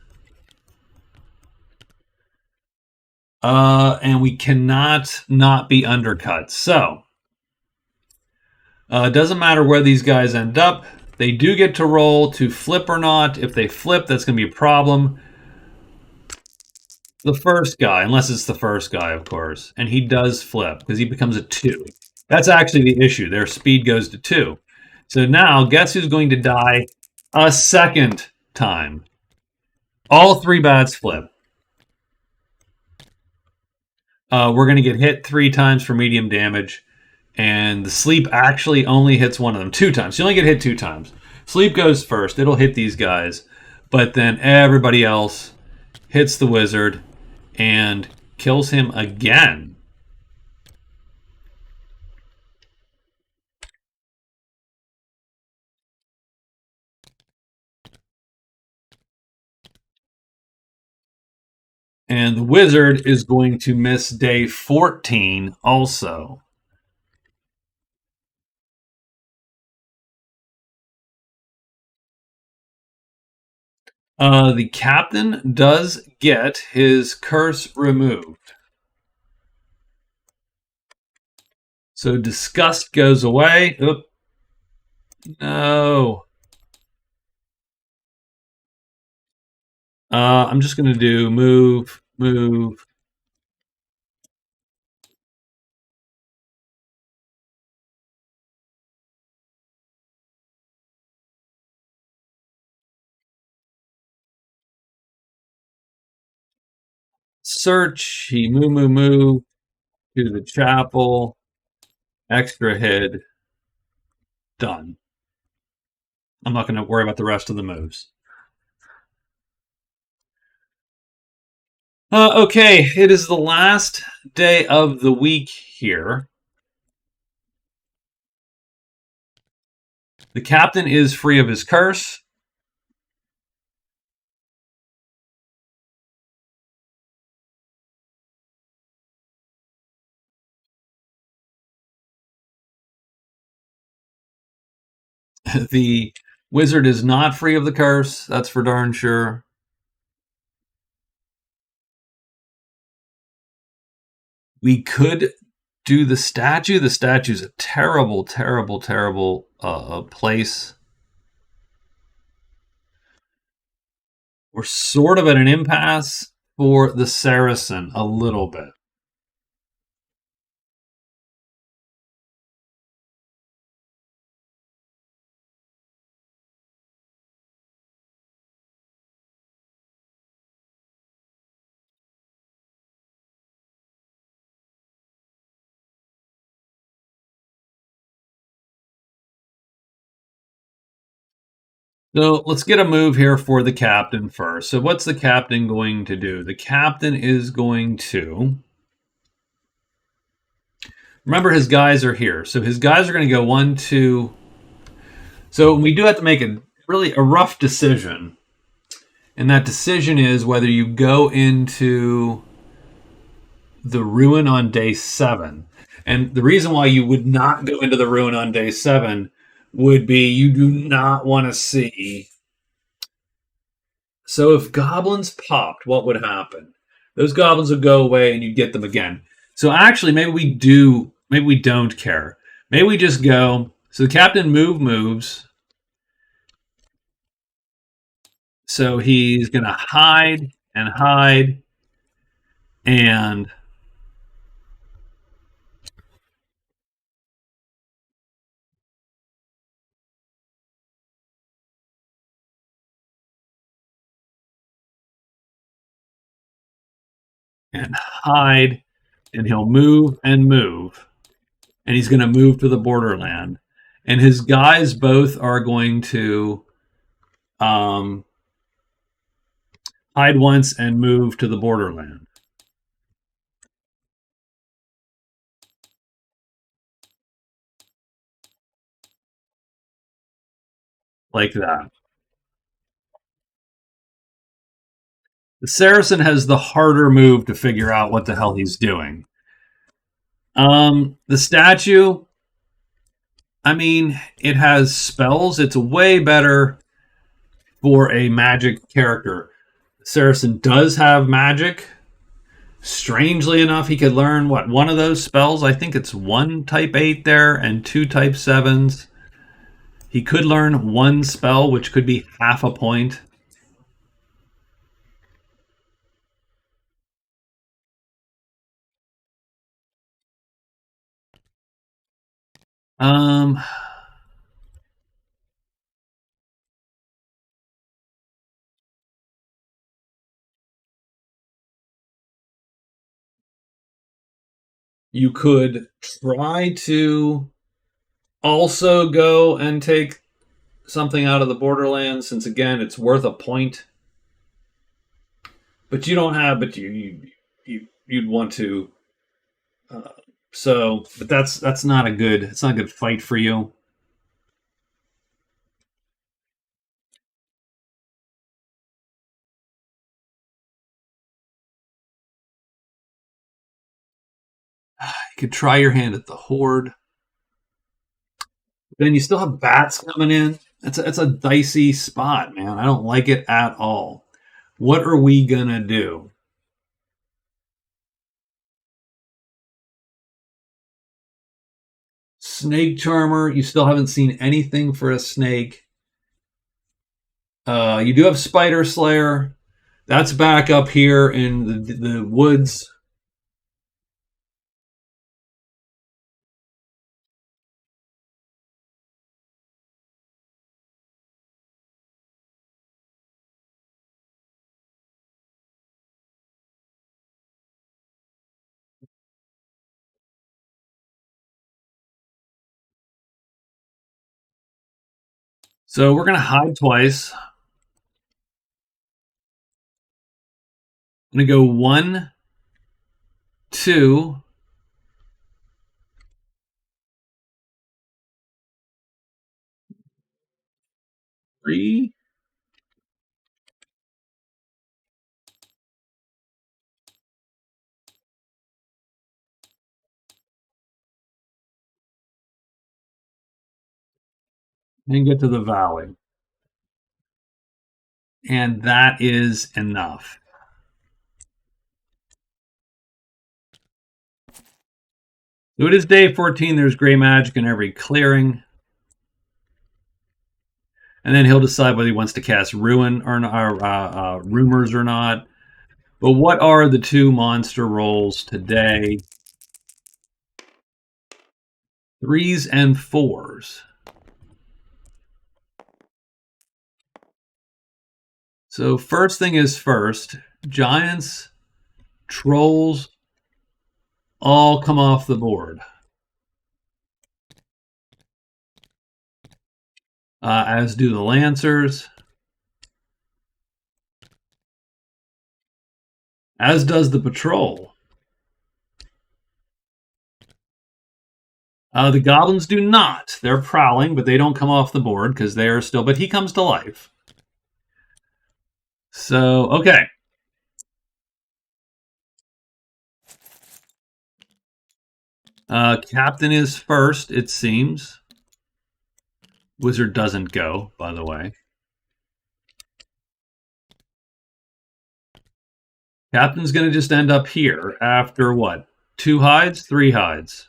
And we cannot not be undercut. So, it doesn't matter where these guys end up. They do get to roll to flip or not. If they flip, that's going to be a problem. The first guy, unless it's the first guy, of course. And he does flip because he becomes a 2. That's actually the issue. Their speed goes to 2. So now, guess who's going to die a second time? All 3 bats flip. We're going to get hit 3 times for medium damage. And the sleep actually only hits one of them 2 times. You only get hit 2 times. Sleep goes first. It'll hit these guys. But then everybody else hits the Wizard and kills him again. And the wizard is going to miss day 14 also. The captain does get his curse removed. So disgust goes away. Oop. No. I'm just going to do move, move. Search. He move to the chapel. Extra head. Done. I'm not going to worry about the rest of the moves. Okay, it is the last day of the week here. The captain is free of his curse. The wizard is not free of the curse. That's for darn sure. We could do the statue. The statue's a terrible, terrible, terrible place. We're sort of at an impasse for the Saracen a little bit. So let's get a move here for the captain first. So what's the captain going to do? The captain is going to... Remember, his guys are here. So his guys are going to go 1, 2... So we do have to make a rough decision. And that decision is whether you go into the ruin on day 7. And the reason why you would not go into the ruin on day 7 would be you do not want to see. So if goblins popped, what would happen? Those goblins would go away and you'd get them again. So actually, maybe we don't care. Maybe we just go. So the captain moves. So he's going to hide and hide and hide, and he'll move and move. And he's going to move to the borderland. And his guys both are going to hide once and move to the borderland. Like that. The Saracen has the harder move to figure out what the hell he's doing. The statue, I mean, it has spells. It's way better for a magic character. Saracen does have magic. Strangely enough, he could learn one of those spells. I think it's 1 type 8 there and 2 type 7s. He could learn 1 spell, which could be half a point. You could try to also go and take something out of the Borderlands, since again it's worth a point. But you don't have. But you'd want to. But that's not a good. It's not a good fight for you. could try your hand at the horde. Then you still have bats coming in. It's a dicey spot, man. I don't like it at all. What are we gonna do? Snake Charmer. You still haven't seen anything for a snake. You do have Spider Slayer. That's back up here in the woods. So we're going to hide twice. I'm going to go 1, 2, 3. And get to the valley. And that is enough. So it is day 14. There's gray magic in every clearing. And then he'll decide whether he wants to cast Ruin or Rumors or not. But what are the 2 monster rolls today? 3s and 4s. So first thing is first. Giants, trolls, all come off the board. As do the Lancers. As does the Patrol. The Goblins do not. They're prowling, but they don't come off the board because they are still... But he comes to life. So, okay. Captain is first, it seems. Wizard doesn't go, by the way. Captain's going to just end up here after what? 2 hides? 3 hides.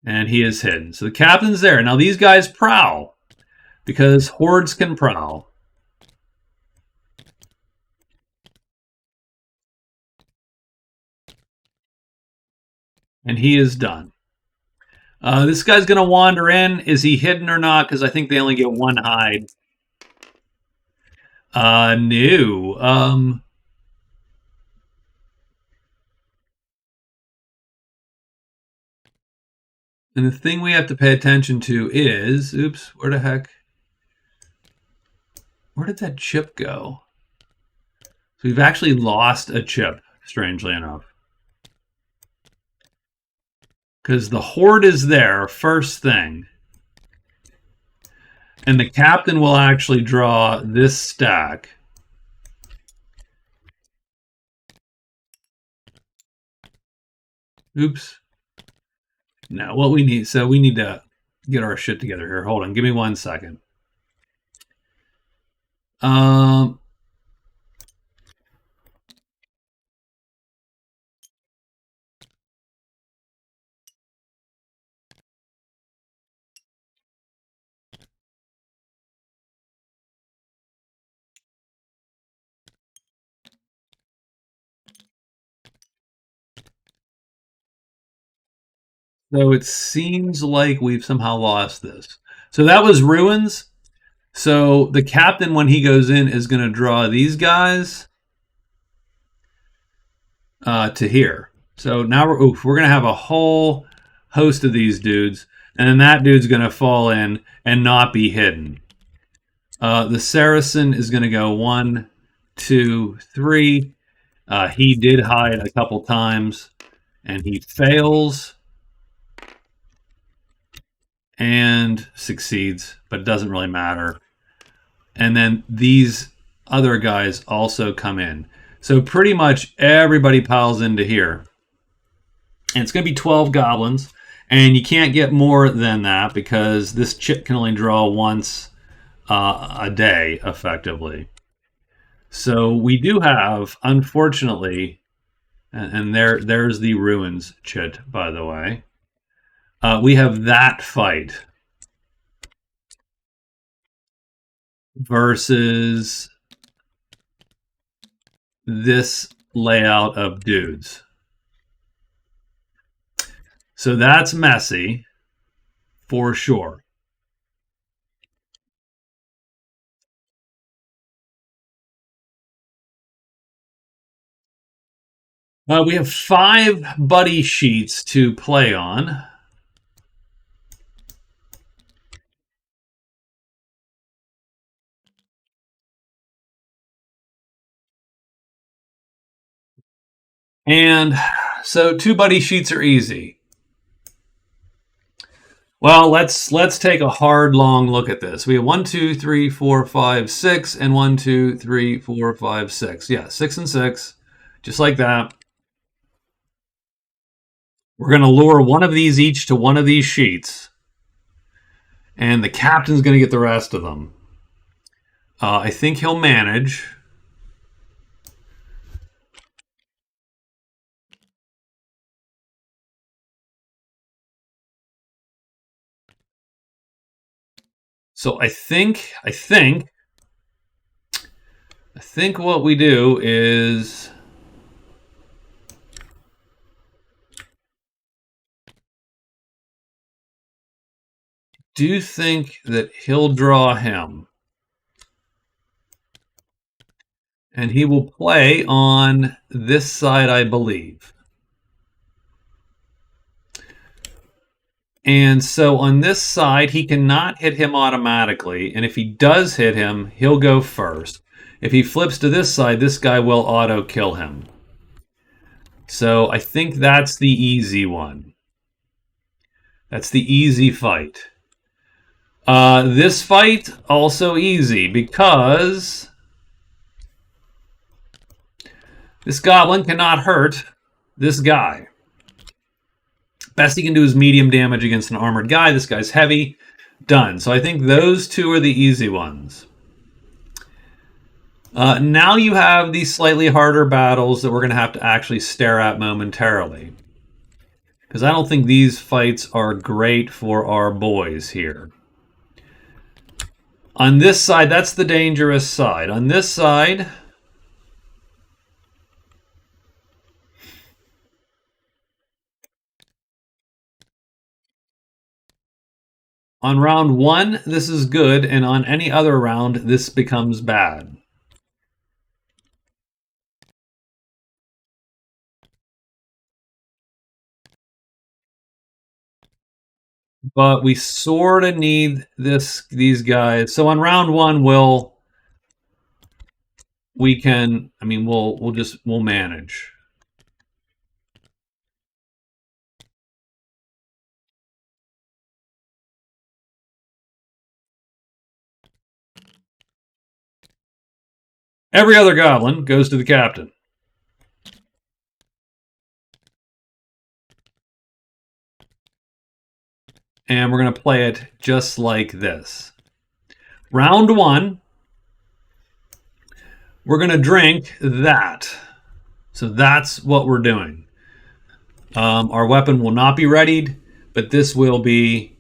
And he is hidden. So the captain's there. Now these guys prowl because hordes can prowl. And he is done. This guy's going to wander in. Is he hidden or not? Because I think they only get 1 hide. No. And the thing we have to pay attention to is... Oops, where the heck? Where did that chip go? So we've actually lost a chip, strangely enough. Because the horde is there, first thing. And the captain will actually draw this stack. Oops. Now, what we need... So we need to get our shit together here. Hold on. Give me 1 second. So it seems like we've somehow lost this. So that was Ruins. So the captain, when he goes in, is going to draw these guys to here. So now we're going to have a whole host of these dudes. And then that dude's going to fall in and not be hidden. The Saracen is going to go 1, 2, 3. He did hide a couple times. And he fails. And succeeds, but it doesn't really matter. And then these other guys also come in. So pretty much everybody piles into here. And it's going to be 12 goblins. And you can't get more than that because this chip can only draw once a day, effectively. So we do have, unfortunately, and there's the ruins chit, by the way. We have that fight versus this layout of dudes. So that's messy for sure. We have 5 buddy sheets to play on. And so 2 buddy sheets are easy. Well, let's take a hard, long look at this. We have 1, 2, 3, 4, 5, 6, and 1, 2, 3, 4, 5, 6. Yeah, 6 and 6, just like that. We're going to lure one of these each to one of these sheets, and the captain's going to get the rest of them. I think he'll manage. So I think what we do is do think that he'll draw him. And he will play on this side, I believe. And so on this side, he cannot hit him automatically. And if he does hit him, he'll go first. If he flips to this side, this guy will auto-kill him. So I think that's the easy one. That's the easy fight. This fight, also easy, because this goblin cannot hurt this guy. Best he can do is medium damage against an armored guy. This guy's heavy. Done. So I think those 2 are the easy ones. Now you have these slightly harder battles that we're going to have to actually stare at momentarily. Because I don't think these fights are great for our boys here. On this side, that's the dangerous side. On this side, on round 1, this is good, and on any other round, this becomes bad. But we sort of need these guys. So on round 1, we'll manage. Every other goblin goes to the captain. And we're going to play it just like this. Round 1, we're going to drink that. So that's what we're doing. Our weapon will not be readied, but this will be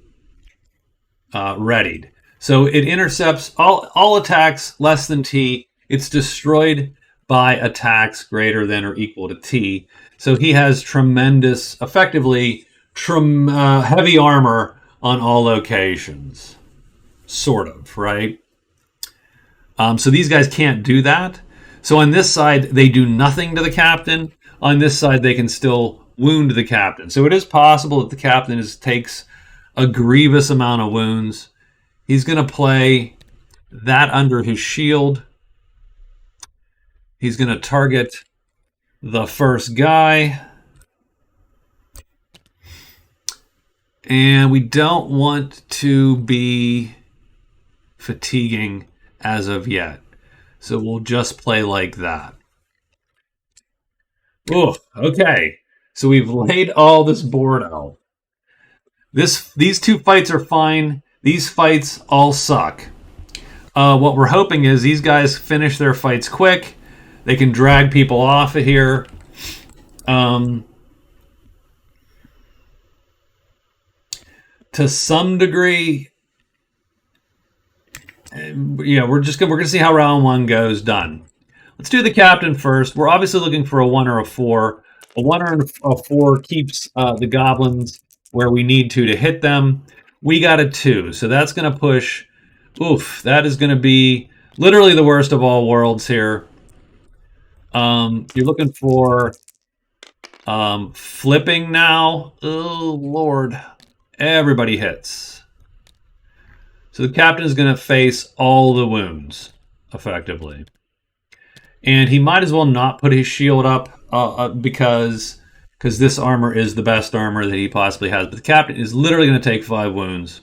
readied. So it intercepts all attacks less than T. It's destroyed by attacks greater than or equal to T. So he has tremendous, effectively, heavy armor on all locations. Sort of, right? So these guys can't do that. So on this side, they do nothing to the captain. On this side, they can still wound the captain. So it is possible that the captain takes a grievous amount of wounds. He's going to play that under his shield. He's going to target the first guy. And we don't want to be fatiguing as of yet. So we'll just play like that. Oh, okay. So we've laid all this board out. These two fights are fine. These fights all suck. What we're hoping is these guys finish their fights quick. They can drag people off of here. Um, to some degree, yeah, we're gonna see how round one goes. Done. Let's do the captain first. We're obviously looking for a 1 or a 4. A 1 or a 4 keeps the goblins where we need to hit them. We got a 2, so that's going to push. Oof, that is going to be literally the worst of all worlds here. You're looking for flipping now. Oh, Lord. Everybody hits. So the captain is going to face all the wounds, effectively. And he might as well not put his shield up because this armor is the best armor that he possibly has. But the captain is literally going to take 5 wounds.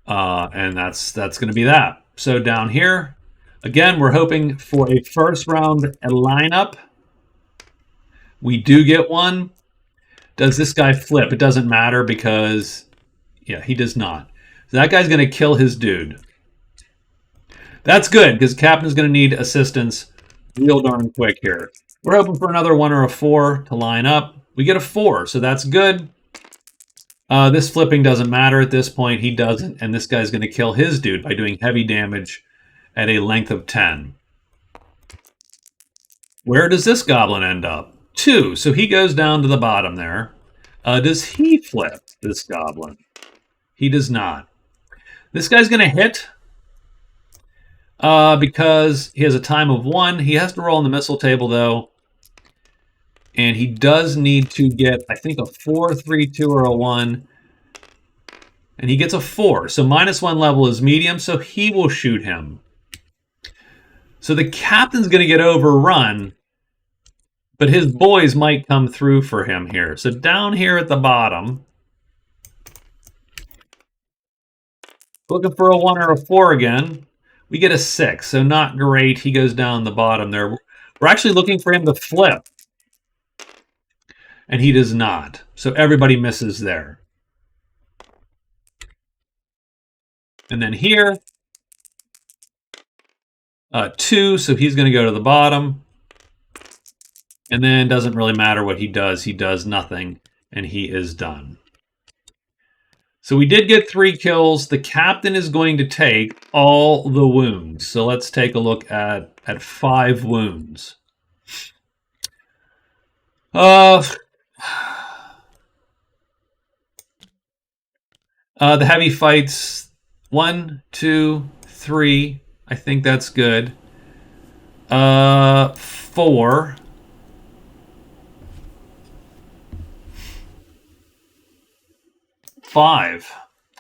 And that's going to be that. So down here, again, we're hoping for a first round lineup. We do get one. Does this guy flip? It doesn't matter because, yeah, he does not. So that guy's going to kill his dude. That's good because captain's going to need assistance real darn quick here. We're hoping for another 1 or a 4 to line up. We get a 4, so that's good. This flipping doesn't matter at this point. He doesn't, and this guy's going to kill his dude by doing heavy damage at a length of 10. Where does this goblin end up? 2, so he goes down to the bottom there. Does he flip, this goblin? He does not. This guy's going to hit. Because he has a time of 1. He has to roll on the missile table, though. And he does need to get, I think, a 4, 3, 2, or a 1. And he gets a 4. So -1 level is medium, so he will shoot him. So the captain's going to get overrun, but his boys might come through for him here. So down here at the bottom, looking for a 1 or a 4 again. We get a 6, so not great. He goes down the bottom there. We're actually looking for him to flip. And he does not. So everybody misses there. And then here, 2, so he's going to go to the bottom. And then doesn't really matter what he does. He does nothing, and he is done. So we did get 3 kills. The captain is going to take all the wounds. So let's take a look at 5 wounds. The heavy fights, 1, 2, 3. I think that's good. 4. 5.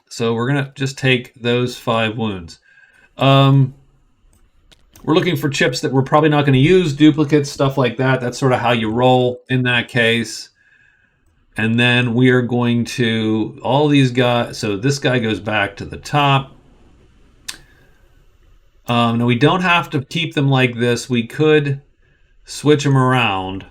So we're going to just take those 5 wounds. We're looking for chips that we're probably not going to use, duplicates, stuff like that. That's sort of how you roll in that case. And then we are going to, all these guys, so this guy goes back to the top. Now we don't have to keep them like this. We could switch them around.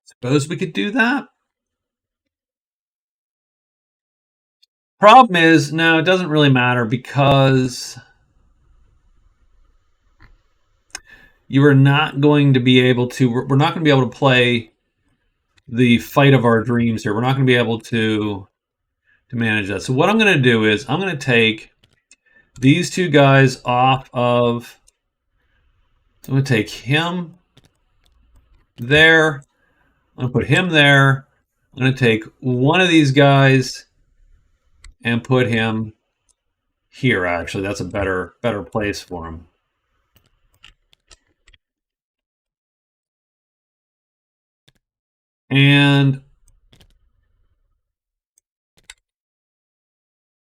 Suppose we could do that. Problem is, no, it doesn't really matter because you are not going to be able to, we're not going to be able to play the fight of our dreams here. We're not going to be able to manage that. So what I'm going to do is I'm going to take these 2 guys off of, I'm going to take him there. I'm going to put him there. I'm going to take one of these guys and put him here, actually. That's a better place for him. And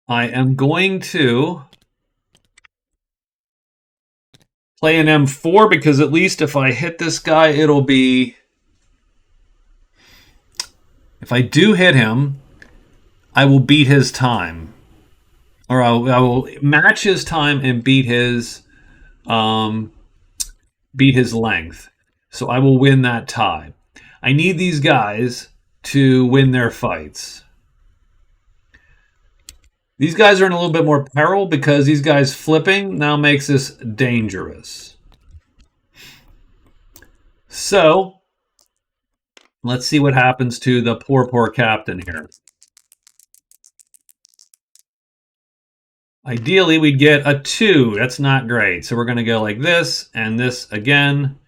I am going to play an M4 because at least if I hit this guy, it'll be If I do hit him, I will beat his time, or I will match his time and um, beat his length. So I will win that tie. I need these guys to win their fights. These guys are in a little bit more peril because these guys flipping now makes this dangerous. So let's see what happens to the poor captain here. Ideally, we'd get a 2. That's not great. So we're going to go like this and this again.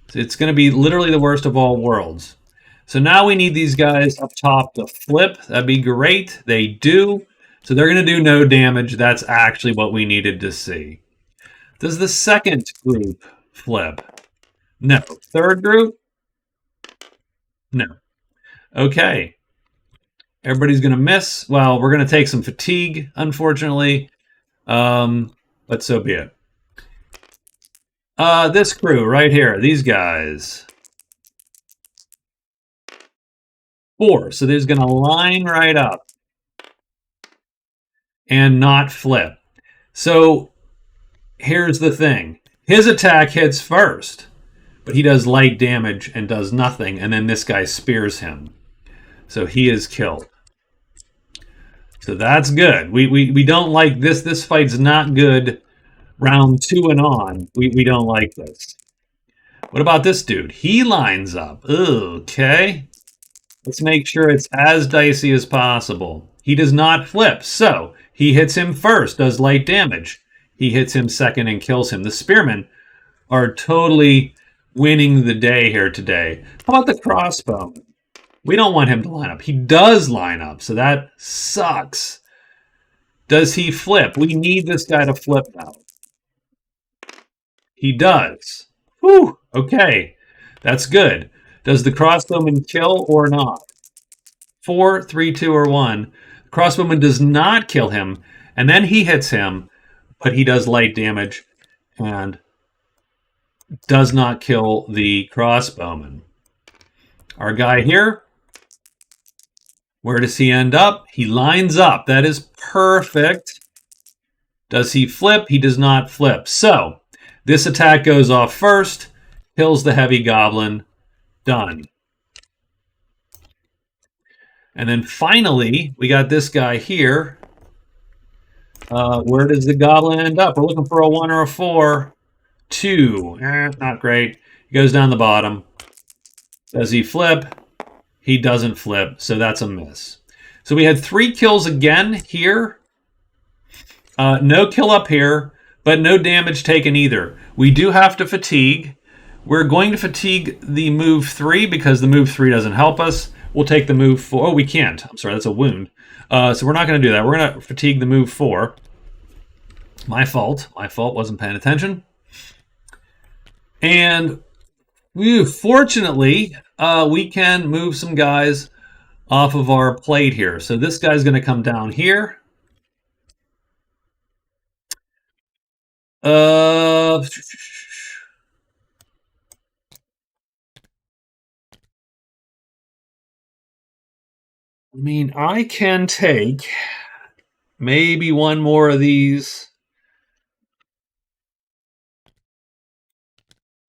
So it's going to be literally the worst of all worlds. So now we need these guys up top to flip. That'd be great. They do. So they're going to do no damage. That's actually what we needed to see. Does the second group flip? No. Third group? No. Okay. Everybody's going to miss. Well, we're going to take some fatigue, unfortunately. But so be it. This crew right here, these guys. 4. So they're going to line right up and not flip. So here's the thing. His attack hits first, but he does light damage and does nothing, and then this guy spears him. So he is killed. So that's good. We don't like this. This fight's not good. Round 2 and on, we don't like this. What about this dude? He lines up. Okay. Let's make sure it's as dicey as possible. He does not flip. So he hits him first, does light damage. He hits him second and kills him. The spearmen are totally winning the day here today. How about the crossbowman? We don't want him to line up. He does line up, so that sucks. Does he flip? We need this guy to flip now. He does. Whew, okay. That's good. Does the crossbowman kill or not? 4, 3, 2, or 1. The crossbowman does not kill him, and then he hits him, but he does light damage and does not kill the crossbowman. Our guy here, where does he end up? He lines up. That is perfect. Does he flip? He does not flip. So this attack goes off first, kills the heavy goblin. Done. And then finally, we got this guy here. Where does the goblin end up? We're looking for a 1 or a 4. 2. Not great. He goes down the bottom. Does he flip? He doesn't flip, so that's a miss. So we had 3 kills again here. No kill up here, but no damage taken either. We do have to fatigue. We're going to fatigue the move 3 because the move 3 doesn't help us. We'll take the move 4. Oh, we can't. I'm sorry, that's a wound. So we're not going to do that. We're going to fatigue the move 4. My fault. My fault. Wasn't paying attention. And fortunately, we can move some guys off of our plate here. So this guy's going to come down here. I mean, I can take maybe 1 more of these.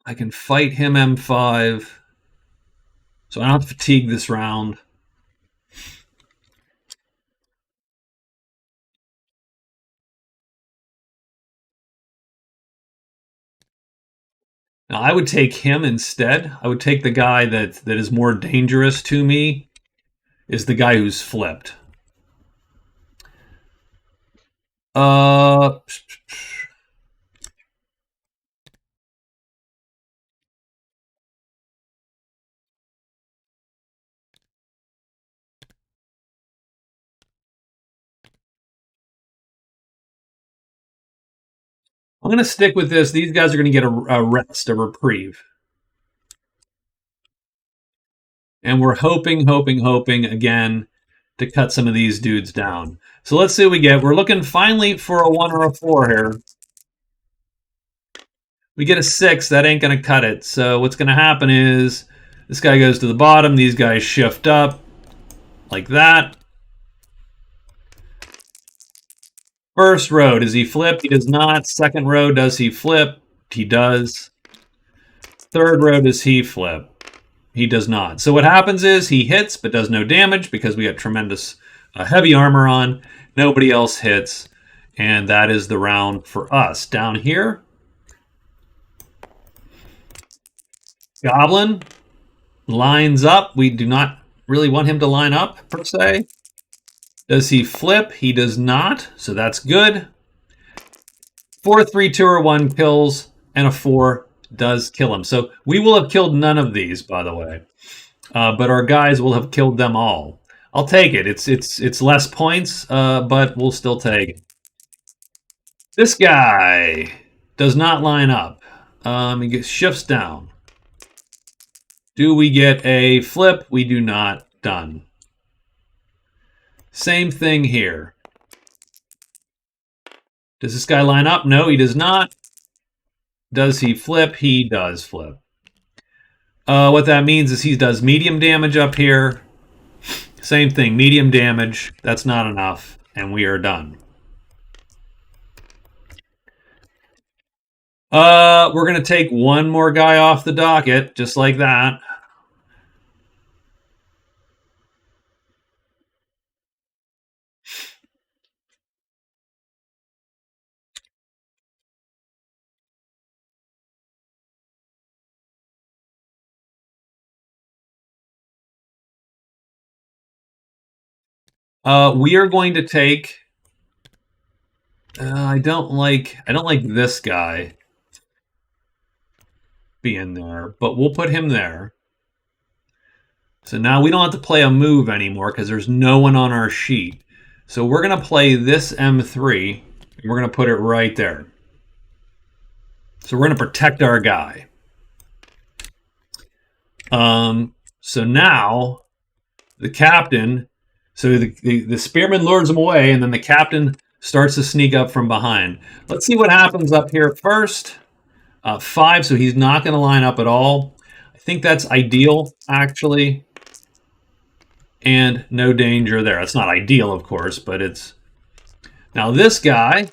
I can fight him M5. So I don't have to fatigue this round. Now I would take him instead. I would take the guy that is more dangerous to me, is the guy who's flipped. I'm going to stick with this. These guys are going to get a rest, a reprieve. And we're hoping again to cut some of these dudes down. So let's see what we get. We're looking finally for a 1 or a 4 here. We get a 6. That ain't going to cut it. So what's going to happen is this guy goes to the bottom. These guys shift up. like that. First row, does he flip? He does not. Second row, does he flip? He does. Third row, does he flip? He does not. So what happens is he hits but does no damage because we got tremendous heavy armor on. Nobody else hits. And that is the round for us. Down here, Goblin lines up. We do not really want him to line up, per se. Does he flip? He does not. So that's good. 4, 3, 2, or 1 kills, and a 4 does kill him. So we will have killed none of these, by the way. But our guys will have killed them all. I'll take it. It's less points, but we'll still take it. This guy does not line up. He shifts down. Do we get a flip? We do not. Done. Same thing here. Does this guy line up? No, he does not. Does he flip? He does flip. What that means is he does medium damage up here. Same thing, medium damage. That's not enough, and we are done. We're going to take one more guy off the docket, just like that. We are going to take. I don't like this guy being there, but we'll put him there. So now we don't have to play a move anymore because there's no one on our sheet. So we're going to play this M3, and we're going to put it right there. So we're going to protect our guy. So now the captain. So the spearman lures him away, and then the captain starts to sneak up from behind. Let's see what happens up here first. 5, so he's not going to line up at all. I think that's ideal, actually. And no danger there. It's not ideal, of course, but it's... Now this guy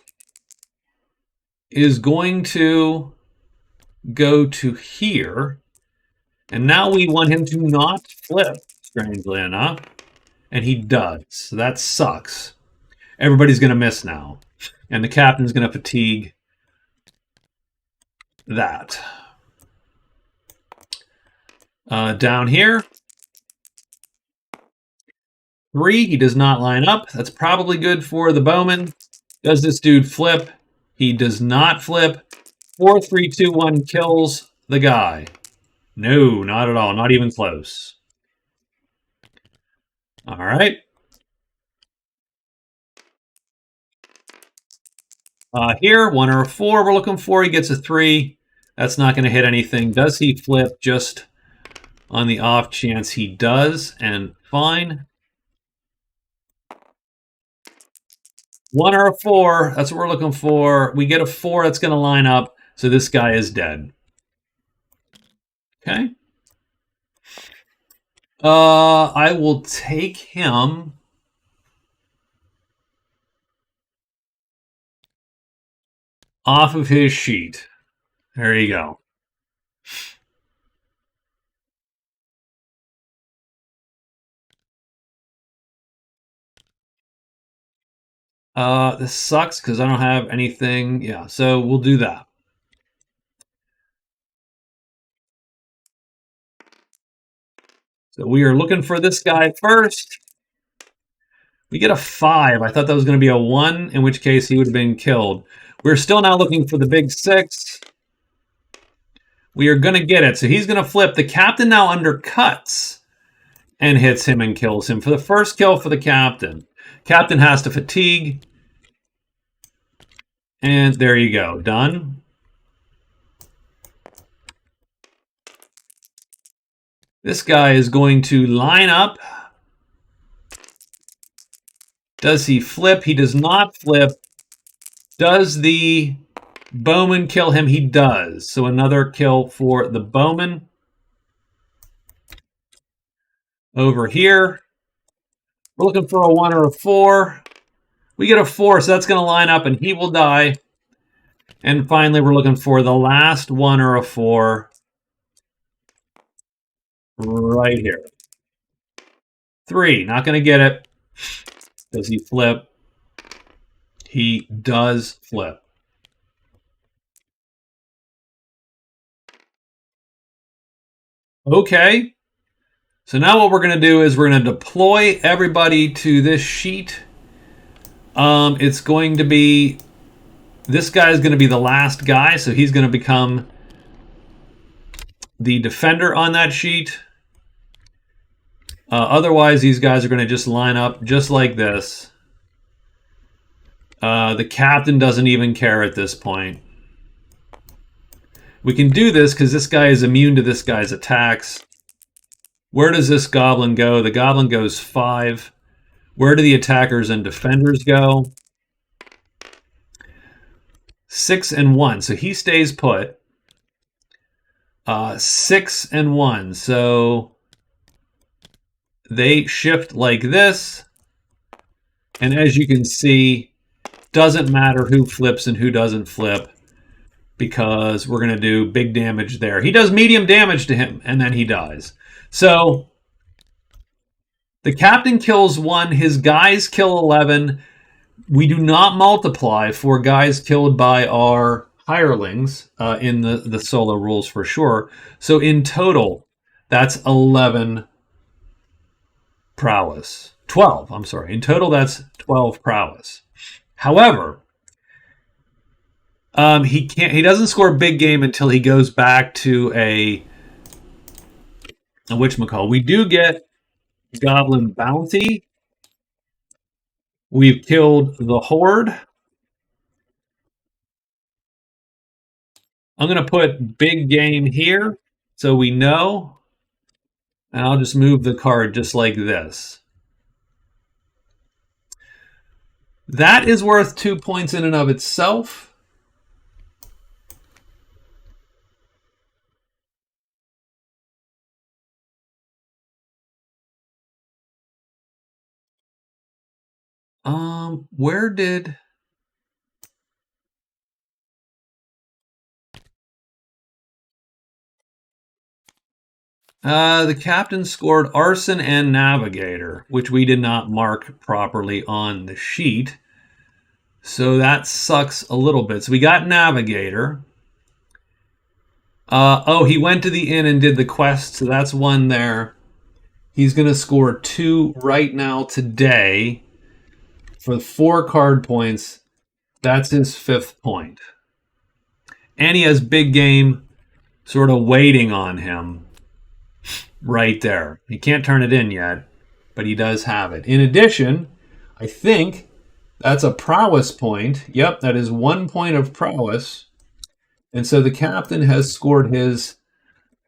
is going to go to here. And now we want him to not flip, strangely enough. And he does. So that sucks. Everybody's going to miss now. And the captain's going to fatigue that. Down here. 3, he does not line up. That's probably good for the bowman. Does this dude flip? He does not flip. 4, 3, 2, 1 kills the guy. No, not at all. Not even close. All right. Here, 1 or a 4 we're looking for. He gets a 3. That's not going to hit anything. Does he flip? Just on the off chance he does, and fine. 1 or a 4, that's what we're looking for. We get a 4, that's going to line up, so this guy is dead. Okay. I will take him. Off of his sheet. There you go. This sucks because I don't have anything. Yeah, so we'll do that. So we are looking for this guy first. We get a 5. I thought that was going to be a 1, in which case he would have been killed. We're still now looking for the big 6. We are going to get it. So he's going to flip. The captain now undercuts and hits him and kills him for the first kill for the captain. Captain has to fatigue. And there you go. Done. This guy is going to line up. Does he flip? He does not flip. Does the bowman kill him? He does. So another kill for the bowman. Over here. We're looking for a 1 or a 4. We get a 4, so that's going to line up, and he will die. And finally, we're looking for the last 1 or a 4 right here. 3, not going to get it. Does he flip? He does flip. Okay. So now what we're going to do is we're going to deploy everybody to this sheet. It's going to be, this guy is going to be the last guy, so he's going to become the defender on that sheet. Otherwise, these guys are going to just line up just like this. The captain doesn't even care at this point. We can do this because this guy is immune to this guy's attacks. Where does this goblin go? The goblin goes 5. Where do the attackers and defenders go? 6 and 1. So he stays put. 6 and 1. So they shift like this. And as you can see, doesn't matter who flips and who doesn't flip, because we're going to do big damage there. He does medium damage to him, and then he dies. So the captain kills 1. His guys kill 11. We do not multiply for guys killed by our hirelings in the solo rules for sure. So in total, that's 11 prowess. 12, I'm sorry. In total, that's 12 prowess. However, he doesn't score big game until he goes back to a whatchamacall. We do get Goblin Bounty. We've killed the Horde. I'm going to put big game here so we know. And I'll just move the card just like this. That is worth 2 points in and of itself. Where did... the captain scored Arson and Navigator, which we did not mark properly on the sheet. So that sucks a little bit. So we got Navigator. Oh, he went to the inn and did the quest, so that's 1 there. He's going to score 2 right now today for 4 card points. That's his 5th point. And he has big game sort of waiting on him right there. He can't turn it in yet, but he does have it. In addition, I think that's a prowess point. Yep, that is 1 point of prowess. And so the captain has scored his,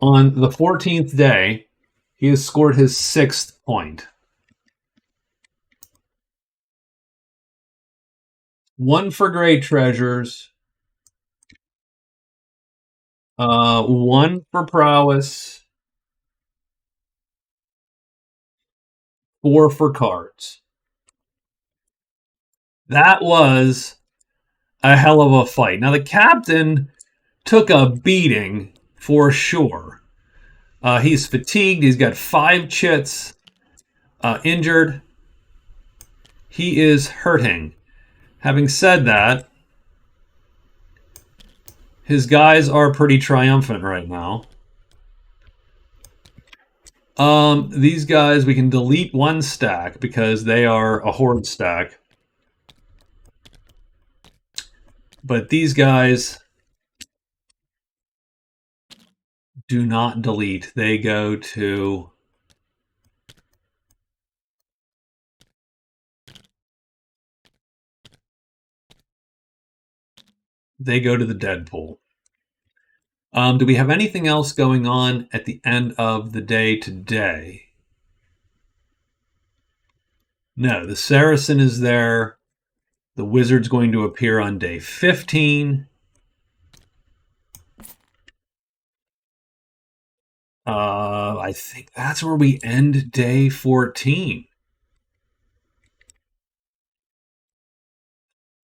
on the 14th day, he has scored his 6th point. 1 for great treasures. 1 for prowess. 4 for cards. That was a hell of a fight. Now the captain took a beating for sure. He's fatigued. He's got 5 chits injured. He is hurting. Having said that, his guys are pretty triumphant right now. These guys, we can delete 1 stack because they are a horde stack. But these guys do not delete. They go to... they go to the Deadpool. Do we have anything else going on at the end of the day today? No, the Saracen is there. The Wizard's going to appear on day 15. I think that's where we end day 14.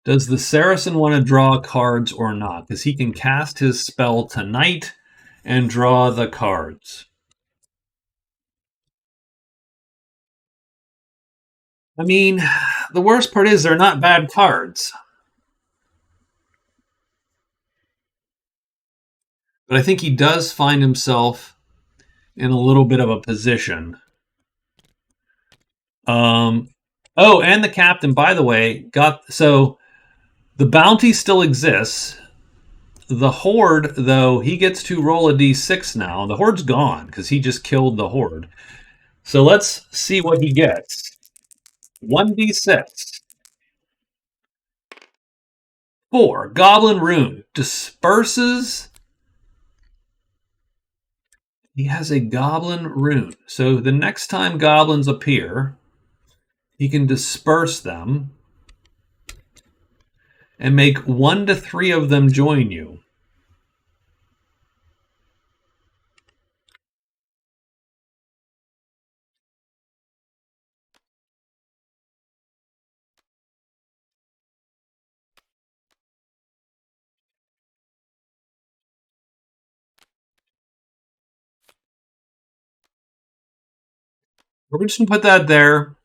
Does the Saracen want to draw cards or not? Because he can cast his spell tonight and draw the cards. I mean, the worst part is they're not bad cards. But I think he does find himself in a little bit of a position. Oh, and the captain, by the way, so the bounty still exists. The horde, though, he gets to roll a d6 now. The horde's gone because he just killed the horde. So let's see what he gets. 1d6. 4. Goblin Rune. Disperses. He has a Goblin Rune. So the next time goblins appear, he can disperse them and make 1 to 3 of them join you. We're just going to put that there.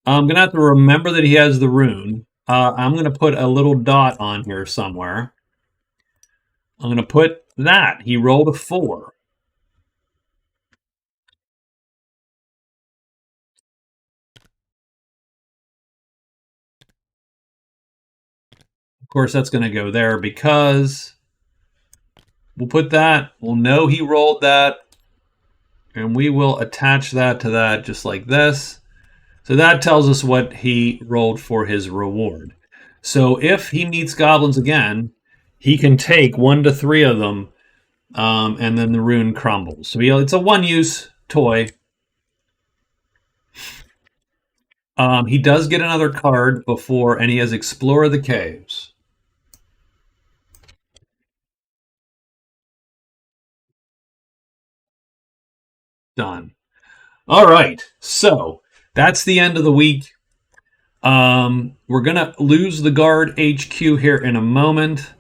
I'm going to have to remember that he has the rune. I'm going to put a little dot on here somewhere. I'm going to put that. He rolled a 4. Of course, that's going to go there because we'll put that. We'll know he rolled that. And we will attach that to that just like this. So that tells us what he rolled for his reward. So if he meets goblins again, he can take 1 to 3 of them, and then the rune crumbles. So it's a one-use toy. He does get another card before, and he has Explore the Caves. Done. All right. So that's the end of the week. We're going to lose the guard HQ here in a moment.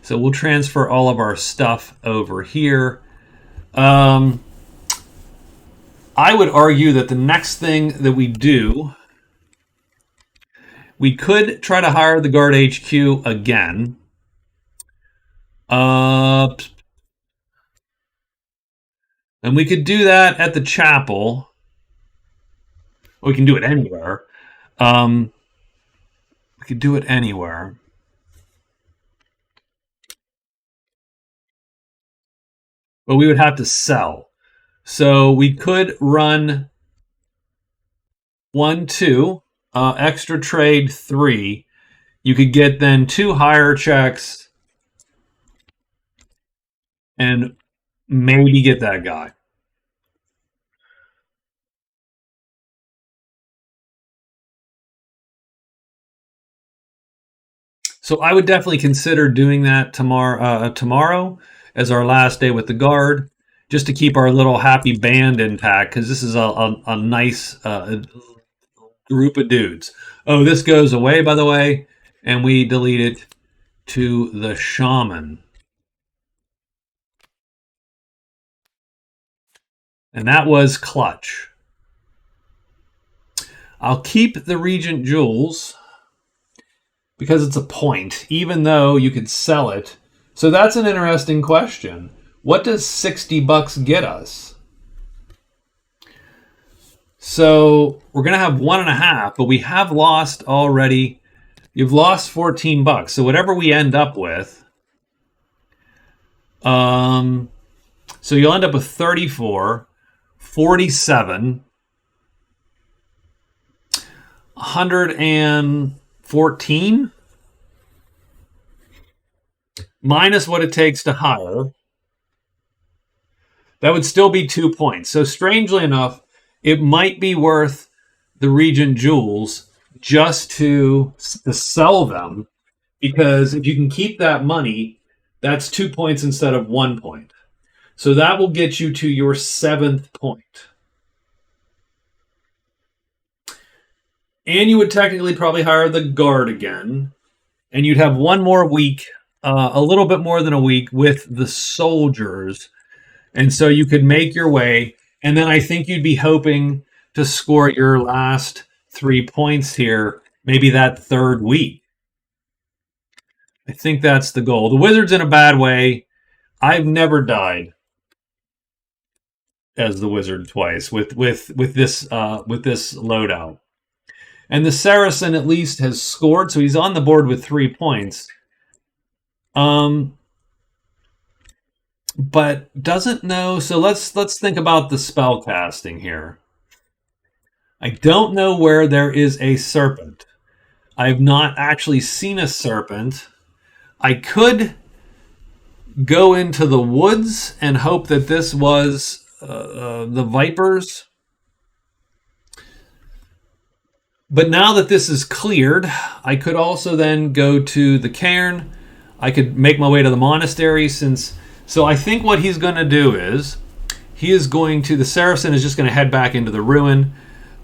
So we'll transfer all of our stuff over here. I would argue that the next thing that we do, we could try to hire the guard HQ again. And we could do that at the chapel. We can do it anywhere. We could do it anywhere. But we would have to sell. So we could run 1, 2, extra trade 3. You could get then 2 higher checks and maybe get that guy. So I would definitely consider doing that tomorrow as our last day with the guard, just to keep our little happy band intact, because this is a nice group of dudes. Oh, this goes away, by the way, and we delete it to the shaman. And that was clutch. I'll keep the Regent Jewels because it's a point, even though you could sell it. So that's an interesting question. What does $60 get us? So we're going to have 1.5, but we have lost already. You've lost $14. So whatever we end up with, so you'll end up with 34, 47, 114 minus what it takes to hire. That would still be 2 points. So strangely enough, it might be worth the Regent Jewels just to sell them, because if you can keep that money, that's 2 points instead of 1 point. So that will get you to your 7th point. And you would technically probably hire the guard again. And you'd have one more week, a little bit more than a week with the soldiers. And so you could make your way. And then I think you'd be hoping to score your last 3 points here, maybe that third week. I think that's the goal. The Wizard's in a bad way. I've never died as the Wizard twice with this loadout. And the Saracen at least has scored, so he's on the board with 3 points. But doesn't know. So let's think about the spell casting here. I don't know where there is a serpent. I have not actually seen a serpent. I could go into the woods and hope that this was the vipers. But now that this is cleared, I could also then go to the cairn. I could make my way to the monastery so I think what he's going to do is the Saracen is just going to head back into the ruin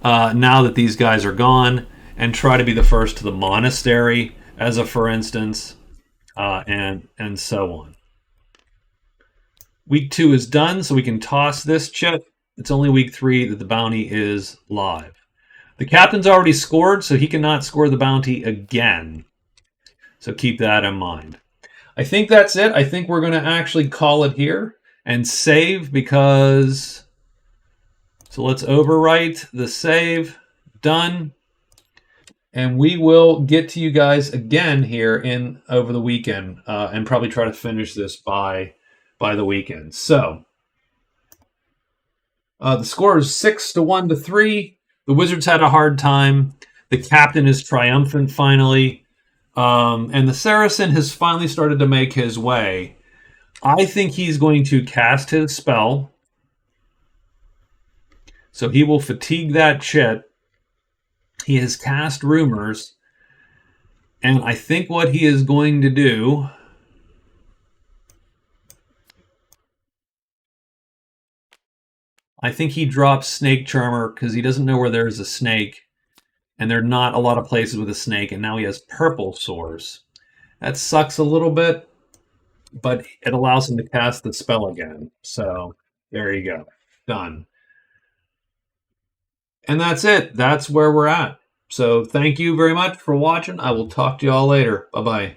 now that these guys are gone and try to be the first to the monastery as a for instance, and so on. Week 2 is done, so we can toss this chip. It's only week 3 that the bounty is live. The captain's already scored, so he cannot score the bounty again. So keep that in mind. I think that's it. I think we're going to actually call it here and save because... So let's overwrite the save. Done. And we will get to you guys again here over the weekend and probably try to finish this by the weekend. So the score is 6-1-3. The Wizards had a hard time. The captain is triumphant finally. And the Saracen has finally started to make his way. I think he's going to cast his spell. So he will fatigue that chit. He has cast Rumors. And I think what he is going to do... I think he drops Snake Charmer because he doesn't know where there's a snake. And there are not a lot of places with a snake. And now he has purple sores. That sucks a little bit. But it allows him to cast the spell again. So there you go. Done. And that's it. That's where we're at. So thank you very much for watching. I will talk to you all later. Bye-bye.